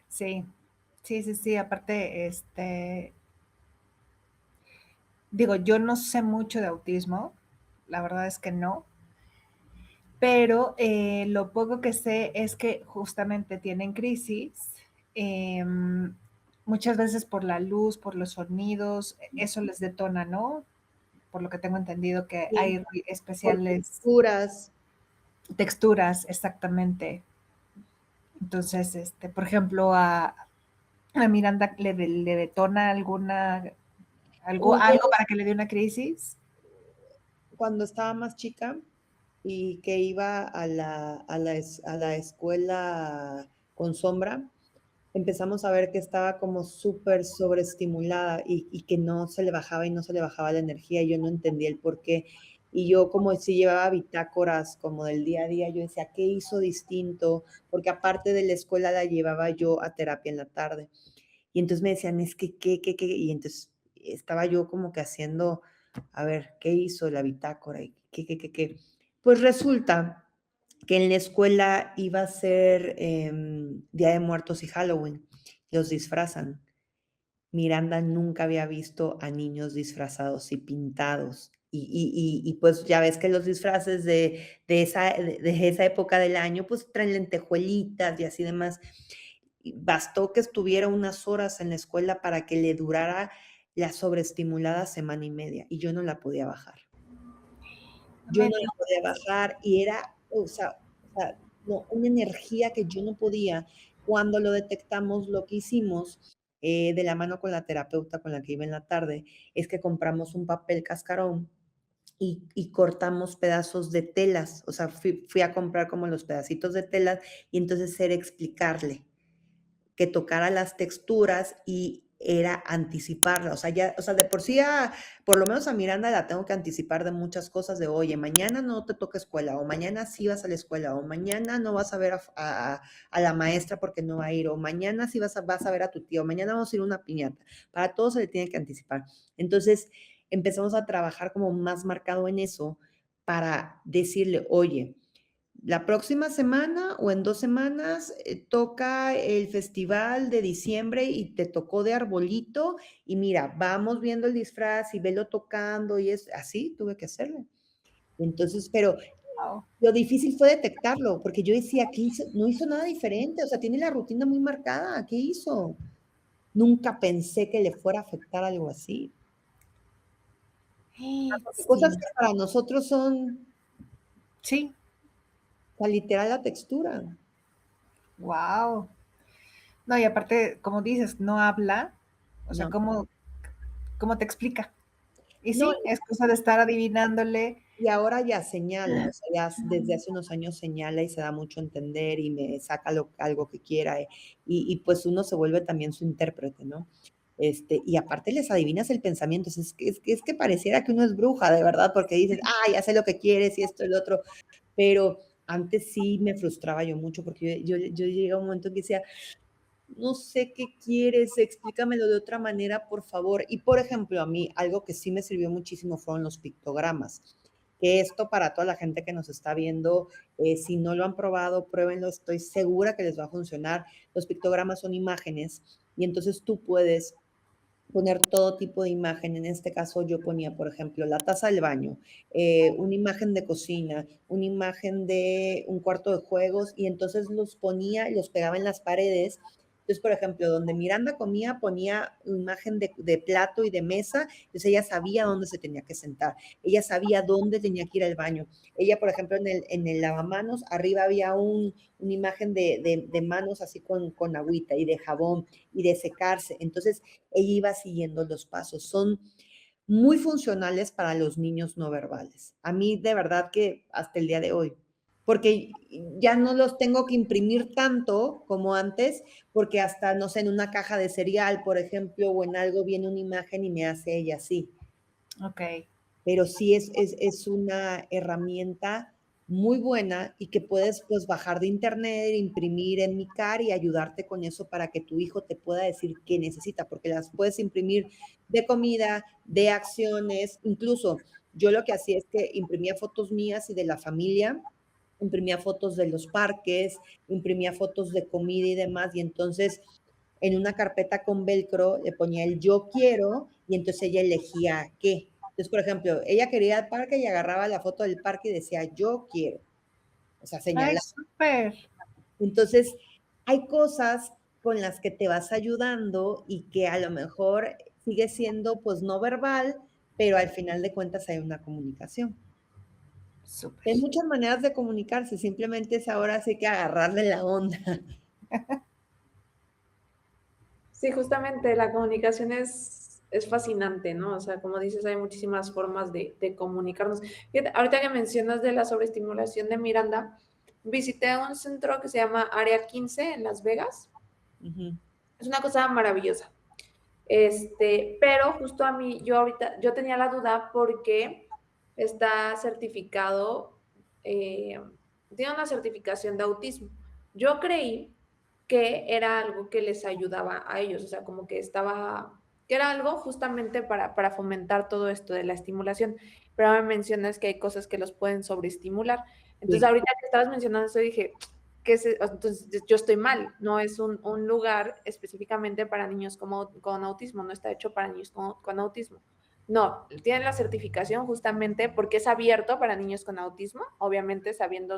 Speaker 2: Sí, sí. Aparte, digo, yo no sé mucho de autismo, la verdad es que no, pero lo poco que sé es que justamente tienen crisis, eh, muchas veces por la luz, por los sonidos, eso les detona, ¿no? Por lo que tengo entendido que
Speaker 3: Sí,
Speaker 2: hay
Speaker 3: por
Speaker 2: especiales
Speaker 3: texturas.
Speaker 2: texturas, exactamente. Entonces, por ejemplo, a Miranda le detona
Speaker 3: Oye,
Speaker 2: algo para que le dé una crisis.
Speaker 3: cuando estaba más chica y que iba a la escuela con sombra, empezamos a ver que estaba como súper sobreestimulada y que no se le bajaba y no se le bajaba la energía. Y yo no entendía el por qué. Y yo como si llevaba bitácoras como del día a día, yo decía, ¿qué hizo distinto? Porque aparte de la escuela la llevaba yo a terapia en la tarde. Y entonces me decían, es que, ¿qué? Y entonces estaba yo como que haciendo, a ver, ¿qué hizo la bitácora? ¿Y qué? Pues resulta que en la escuela iba a ser Día de Muertos y Halloween. Los disfrazan. Miranda nunca había visto a niños disfrazados y pintados. Y pues ya ves que los disfraces de esa época del año, pues traen lentejuelitas y así demás. Y bastó que estuviera unas horas en la escuela para que le durara la sobreestimulada semana y media y yo no la podía bajar.
Speaker 2: No
Speaker 3: Yo
Speaker 2: me
Speaker 3: no la podía
Speaker 2: digas.
Speaker 3: bajar y era, no, una energía que yo no podía. Cuando lo detectamos, lo que hicimos de la mano con la terapeuta con la que iba en la tarde es que compramos un papel cascarón y cortamos pedazos de telas. O sea, fui a comprar como los pedacitos de telas y entonces era explicarle que tocara las texturas y era anticiparla. O sea, ya, o sea, de por sí, por lo menos a Miranda la tengo que anticipar de muchas cosas de, oye, mañana no te toca escuela, o mañana sí vas a la escuela, o mañana no vas a ver a la maestra porque no va a ir, o mañana sí vas a ver a tu tío, mañana vamos a ir a una piñata. Para todo se le tiene que anticipar. Entonces, empezamos a trabajar como más marcado en eso para decirle, oye, la próxima semana o en 2 semanas toca el festival de diciembre y te tocó de arbolito y mira, vamos viendo el disfraz y velo tocando y es así, tuve que hacerlo. Entonces, pero
Speaker 2: Wow.
Speaker 3: lo difícil fue detectarlo, porque yo decía, no hizo nada diferente, o sea, tiene la rutina muy marcada, ¿qué hizo? Nunca pensé que le fuera a afectar algo así. Cosas
Speaker 2: Sí,
Speaker 3: que para nosotros son,
Speaker 2: sí,
Speaker 3: o sea, literal la textura.
Speaker 2: wow. No, y aparte, como dices, no habla, o sea,
Speaker 3: No,
Speaker 2: ¿cómo te explica? Y
Speaker 3: no,
Speaker 2: sí, es cosa de estar adivinándole.
Speaker 3: y ahora ya señala, o sea, ya desde hace unos años señala y se da mucho a entender y me saca algo que quiera, y pues uno se vuelve también su intérprete, ¿no? Y aparte les adivinas el pensamiento, es que pareciera que uno es bruja, de verdad, porque dices, ya sé lo que quieres y esto y lo otro, pero antes sí me frustraba yo mucho porque yo llegué a un momento en que decía, no sé qué quieres, explícamelo de otra manera, por favor. Y por ejemplo, a mí algo que sí me sirvió muchísimo fueron los pictogramas. Que esto para toda la gente que nos está viendo, si no lo han probado, pruébenlo, estoy segura que les va a funcionar. Los pictogramas son imágenes y entonces tú puedes poner todo tipo de imagen. En este caso yo ponía, por ejemplo, la taza del baño, una imagen de cocina, una imagen de un cuarto de juegos y entonces los ponía y los pegaba en las paredes. Entonces, por ejemplo, donde Miranda comía, ponía imagen de plato y de mesa, entonces ella sabía dónde se tenía que sentar, ella sabía dónde tenía que ir al baño. Ella, por ejemplo, en el lavamanos, arriba había una imagen de manos así con agüita y de jabón y de secarse. Entonces, ella iba siguiendo los pasos. Son muy funcionales para los niños no verbales. A mí, de verdad que hasta el día de hoy, porque ya no los tengo que imprimir tanto como antes, porque hasta, no sé, en una caja de cereal, por ejemplo, o en algo viene una imagen y me hace ella así.
Speaker 2: Ok.
Speaker 3: Pero sí es una herramienta muy buena y que puedes pues bajar de internet, imprimir en mi car y ayudarte con eso para que tu hijo te pueda decir qué necesita, porque las puedes imprimir de comida, de acciones, incluso yo lo que hacía es que imprimía fotos mías y de la familia, imprimía fotos de los parques, imprimía fotos de comida y demás, y entonces en una carpeta con velcro le ponía el yo quiero y entonces ella elegía qué. Entonces, por ejemplo, ella quería ir al parque y agarraba la foto del parque y decía yo quiero, o sea,
Speaker 2: Ay,
Speaker 3: señala.
Speaker 2: súper.
Speaker 3: Entonces, hay cosas con las que te vas ayudando y que a lo mejor sigue siendo pues no verbal, pero al final de cuentas hay una comunicación.
Speaker 2: Súper.
Speaker 3: Hay muchas maneras de comunicarse, simplemente es ahora sí que agarrarle la onda.
Speaker 1: Sí, justamente la comunicación es fascinante, ¿no? O sea, como dices, hay muchísimas formas de comunicarnos. Fíjate, ahorita que mencionas de la sobreestimulación de Miranda, visité un centro que se llama Área 15 en Las Vegas.
Speaker 3: Ujú.
Speaker 1: Es una cosa maravillosa. Pero justo a mí, yo tenía la duda porque está certificado, tiene una certificación de autismo. Yo creí que era algo que les ayudaba a ellos, o sea, como que que era algo justamente para fomentar todo esto de la estimulación, pero ahora me mencionas que hay cosas que los pueden sobreestimular. Entonces,
Speaker 3: Sí.
Speaker 1: ahorita que estabas mencionando eso, dije, entonces yo estoy mal, no es un lugar específicamente para niños con autismo, no está hecho para niños con autismo. No, tiene la certificación justamente porque es abierto para niños con autismo, obviamente sabiendo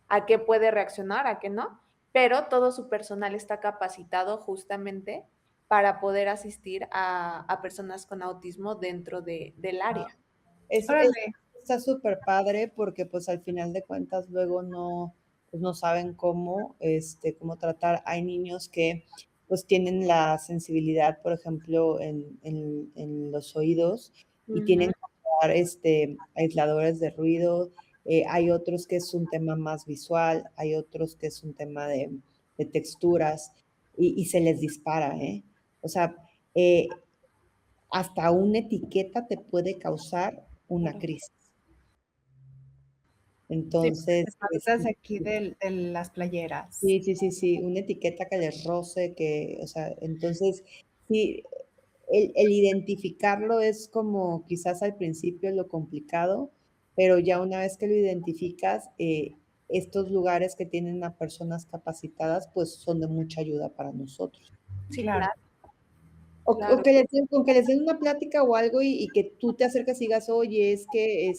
Speaker 1: a qué puede reaccionar, a qué no, pero todo su personal está capacitado justamente para poder asistir a personas con autismo dentro del área.
Speaker 2: Órale.
Speaker 3: Está súper padre porque pues al final de cuentas luego no, pues, no saben cómo, cómo tratar. Hay niños que pues tienen la sensibilidad, por ejemplo, en los oídos y
Speaker 1: Ujú.
Speaker 3: tienen que usar aisladores de ruido. Hay otros que es un tema más visual, hay otros que es un tema de texturas y se les dispara, ¿eh? O sea, eh, hasta una etiqueta te puede causar una
Speaker 1: Claro.
Speaker 3: crisis.
Speaker 2: Sí,
Speaker 3: Entonces,
Speaker 2: las manitas de aquí de las playeras.
Speaker 3: sí, sí, sí, sí, una etiqueta que les roce, o sea, entonces, sí, el identificarlo es como quizás al principio lo complicado, pero ya una vez que lo identificas, estos lugares que tienen a personas capacitadas, pues son de mucha ayuda para nosotros.
Speaker 1: Sí,
Speaker 2: Claro.
Speaker 1: claro,
Speaker 3: O
Speaker 1: claro.
Speaker 3: que con que les den una plática o algo y que tú te acerques y digas, oye, es que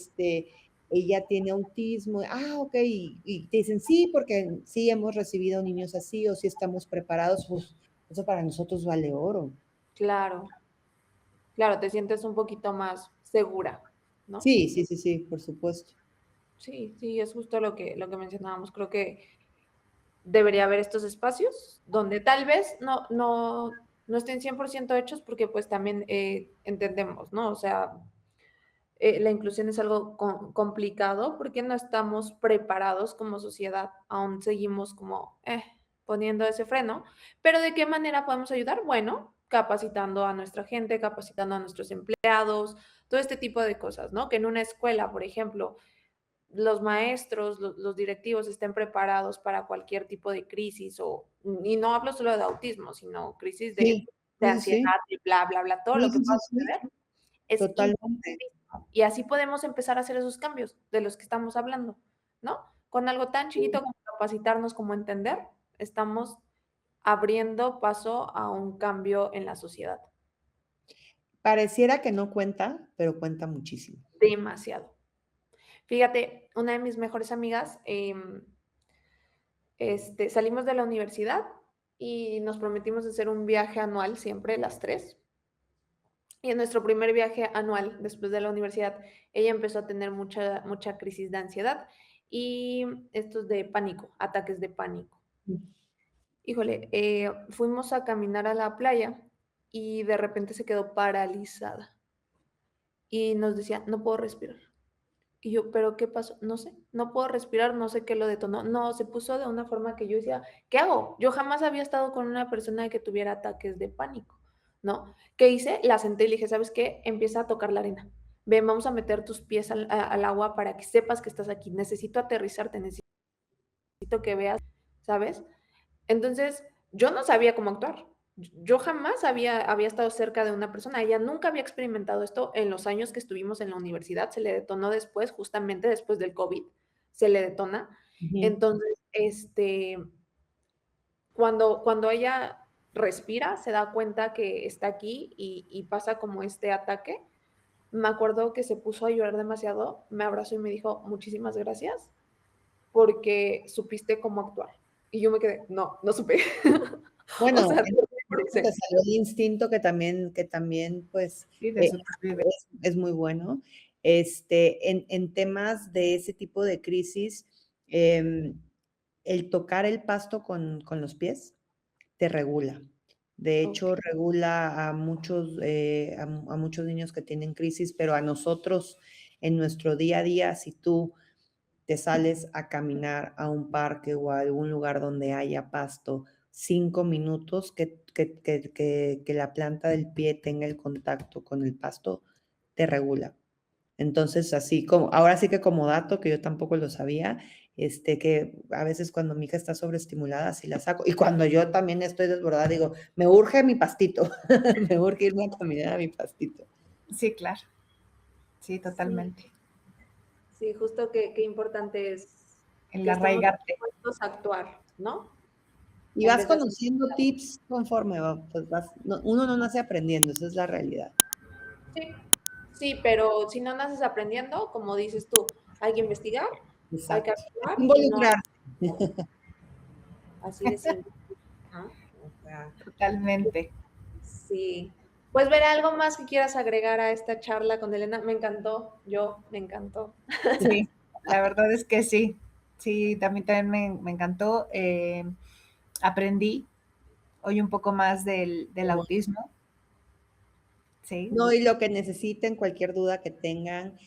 Speaker 3: ella tiene autismo. Ah, ok. Y te dicen, sí, porque sí hemos recibido niños así o sí estamos preparados. Pues, eso para nosotros vale oro.
Speaker 1: Claro, claro, te sientes un poquito más segura, ¿no?
Speaker 3: Sí, sí, sí, sí, por supuesto.
Speaker 1: Sí, sí, es justo lo que mencionábamos. Creo que debería haber estos espacios donde tal vez no estén 100% hechos porque pues también entendemos, ¿no? O sea, la inclusión es algo complicado porque no estamos preparados como sociedad, aún seguimos como poniendo ese freno, pero ¿de qué manera podemos ayudar? Bueno, capacitando a nuestra gente, capacitando a nuestros empleados, todo este tipo de cosas, ¿no? Que en una escuela, por ejemplo, los maestros, los directivos estén preparados para cualquier tipo de crisis y no hablo solo de autismo, sino crisis de,
Speaker 3: Sí,
Speaker 1: de
Speaker 3: sí, sí,
Speaker 1: ansiedad,
Speaker 3: sí,
Speaker 1: de bla, bla, bla, todo
Speaker 3: sí,
Speaker 1: lo que
Speaker 3: sí, sí,
Speaker 1: pueda
Speaker 3: sí,
Speaker 1: suceder es
Speaker 3: totalmente.
Speaker 1: importantísimo. Y así podemos empezar a hacer esos cambios de los que estamos hablando, ¿no? Con algo tan chiquito como capacitarnos, como entender, estamos abriendo paso a un cambio en la sociedad.
Speaker 3: Pareciera que no cuenta, pero cuenta muchísimo.
Speaker 1: Demasiado. Fíjate, una de mis mejores amigas, salimos de la universidad y nos prometimos hacer un viaje anual siempre las tres. Y en nuestro primer viaje anual después de la universidad, ella empezó a tener mucha crisis de ansiedad y estos de pánico, ataques de pánico. Híjole, fuimos a caminar a la playa y de repente se quedó paralizada y nos decía, no puedo respirar. Y yo, ¿pero qué pasó? No sé, no puedo respirar, no sé qué lo detonó. No, se puso de una forma que yo decía, ¿qué hago? Yo jamás había estado con una persona que tuviera ataques de pánico, ¿no? ¿Qué hice? La senté y le dije, ¿sabes qué? Empieza a tocar la arena. Ven, vamos a meter tus pies al agua para que sepas que estás aquí. Necesito aterrizarte, necesito que veas, ¿sabes? Entonces, yo no sabía cómo actuar. Yo jamás había estado cerca de una persona. Ella nunca había experimentado esto en los años que estuvimos en la universidad. Se le detonó después, justamente después del COVID, se le detona. Entonces, cuando ella respira, se da cuenta que está aquí y pasa como este ataque. Me acuerdo que se puso a llorar demasiado, me abrazó y me dijo, muchísimas gracias porque supiste cómo actuar. Y yo me quedé, no supe. O
Speaker 3: Bueno,
Speaker 1: sea,
Speaker 3: te salió el instinto que también pues,
Speaker 2: Sí, de supervivencia.
Speaker 3: es muy bueno. En temas de ese tipo de crisis, el tocar el pasto con los pies te regula. De hecho,
Speaker 1: Ok.
Speaker 3: regula a muchos niños que tienen crisis, pero a nosotros en nuestro día a día, si tú te sales a caminar a un parque o a algún lugar donde haya pasto, 5 minutos que la planta del pie tenga el contacto con el pasto, te regula. Entonces, así como, ahora sí que como dato, que yo tampoco lo sabía, que a veces cuando mi hija está sobreestimulada, sí la saco. Y cuando yo también estoy desbordada, digo, me urge mi pastito, me urge irme a caminar a mi pastito.
Speaker 2: Sí, claro. Sí,
Speaker 1: Sí,
Speaker 2: totalmente.
Speaker 1: sí, justo qué importante es
Speaker 2: El
Speaker 1: que estemos
Speaker 2: arraigarte.
Speaker 1: dispuestos a actuar, ¿no?
Speaker 3: Y
Speaker 1: En
Speaker 3: vas
Speaker 1: vez de hacer.
Speaker 3: conociendo tips conforme pues uno no nace aprendiendo, esa es la realidad.
Speaker 1: Sí, sí, pero si no naces aprendiendo, como dices tú, hay que investigar, hay que
Speaker 3: Exacto.
Speaker 1: actuar y no
Speaker 3: Involucrar.
Speaker 1: así de simple, ¿no? O sea,
Speaker 2: Totalmente.
Speaker 1: sí. Pues ver algo más que quieras agregar a esta charla con Elena. Me encantó, me encantó.
Speaker 2: Sí, la verdad es que sí. Sí, también me encantó. Aprendí hoy un poco más del autismo. Sí.
Speaker 3: No, y lo que necesiten, cualquier duda que tengan,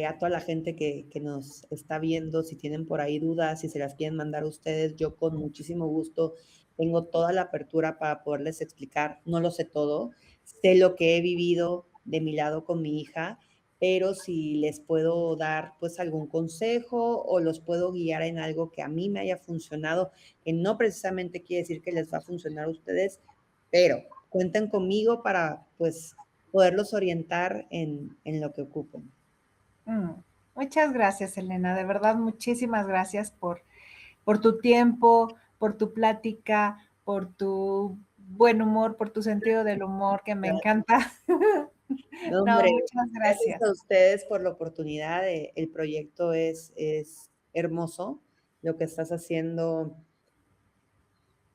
Speaker 3: a toda la gente que nos está viendo, si tienen por ahí dudas, si se las quieren mandar a ustedes, yo con muchísimo gusto tengo toda la apertura para poderles explicar. No lo sé todo, sé lo que he vivido de mi lado con mi hija, pero si les puedo dar pues algún consejo o los puedo guiar en algo que a mí me haya funcionado, que no precisamente quiere decir que les va a funcionar a ustedes, pero cuenten conmigo para pues poderlos orientar en lo que ocupen.
Speaker 2: Mm. Muchas gracias, Elena. De verdad, muchísimas gracias por tu tiempo, por tu plática, por tu buen humor, por tu sentido del humor, que me encanta.
Speaker 3: No,
Speaker 2: No,
Speaker 3: hombre,
Speaker 2: muchas
Speaker 3: gracias
Speaker 2: gracias.
Speaker 3: a ustedes por la oportunidad. El proyecto es hermoso. Lo que estás haciendo,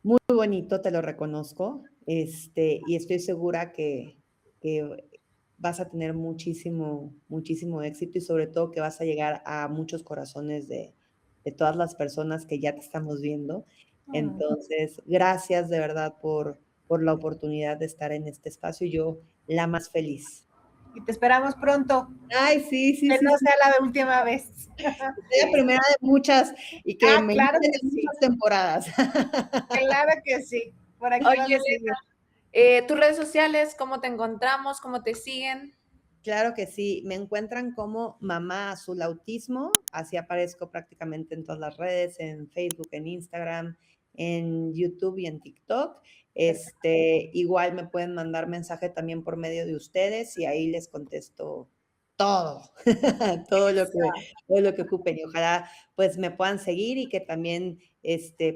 Speaker 3: muy bonito, te lo reconozco. Y estoy segura que vas a tener muchísimo éxito y sobre todo que vas a llegar a muchos corazones de todas las personas que ya te estamos viendo.
Speaker 2: Mm.
Speaker 3: Entonces, gracias de verdad por la oportunidad de estar en este espacio. Yo la más feliz.
Speaker 2: Y te esperamos pronto,
Speaker 3: Ay, sí, sí,
Speaker 2: que
Speaker 3: sí,
Speaker 2: no
Speaker 3: sí.
Speaker 2: sea la última vez.
Speaker 3: Soy la primera de muchas y que
Speaker 2: Ah,
Speaker 3: me
Speaker 2: claro
Speaker 3: inviten
Speaker 2: que
Speaker 3: en
Speaker 2: sí,
Speaker 3: muchas temporadas.
Speaker 2: claro que sí. Por aquí
Speaker 1: Oye,
Speaker 2: vamos a seguir.
Speaker 1: tus redes sociales, ¿cómo te encontramos? ¿Cómo te siguen?
Speaker 3: Claro que sí, me encuentran como Mamá Azul Autismo, así aparezco prácticamente en todas las redes, en Facebook, en Instagram, en YouTube y en TikTok. Igual me pueden mandar mensaje también por medio de ustedes y ahí les contesto todo, todo lo que ocupen y ojalá pues me puedan seguir y que también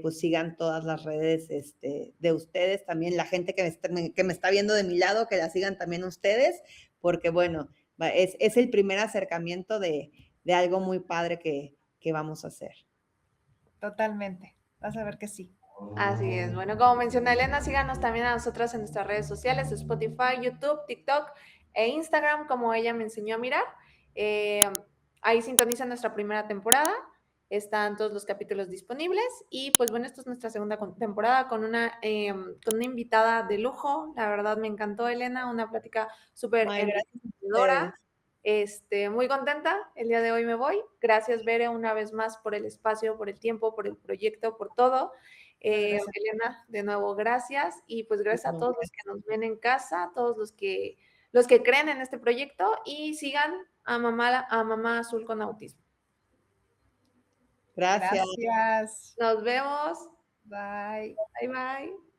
Speaker 3: pues sigan todas las redes de ustedes, también la gente que me está viendo de mi lado, que la sigan también ustedes porque bueno, es el primer acercamiento de algo muy padre que vamos a hacer.
Speaker 2: Totalmente. Vas a ver que sí.
Speaker 1: Así es. Bueno, como mencionó Elena, síganos también a nosotras en nuestras redes sociales, Spotify, YouTube, TikTok e Instagram, como ella me enseñó a mirar. Eh, ahí sintoniza nuestra primera temporada. Están todos los capítulos disponibles. Y pues bueno, esta es nuestra segunda temporada con una invitada de lujo. La verdad me encantó, Elena, una plática súper
Speaker 3: Ay, gracias a
Speaker 1: enriquecedora.
Speaker 3: ustedes.
Speaker 1: Muy contenta, el día de hoy me voy. Gracias, Bere, una vez más por el espacio, por el tiempo, por el proyecto, por todo.
Speaker 2: No, gracias.
Speaker 1: Elena, de nuevo, gracias. Y pues gracias a
Speaker 3: No,
Speaker 1: todos los que nos ven en casa, todos los que creen en este proyecto y sigan a Mamá Azul con Autismo.
Speaker 3: gracias.
Speaker 2: Gracias.
Speaker 1: Nos vemos.
Speaker 2: Bye.
Speaker 1: Bye, bye.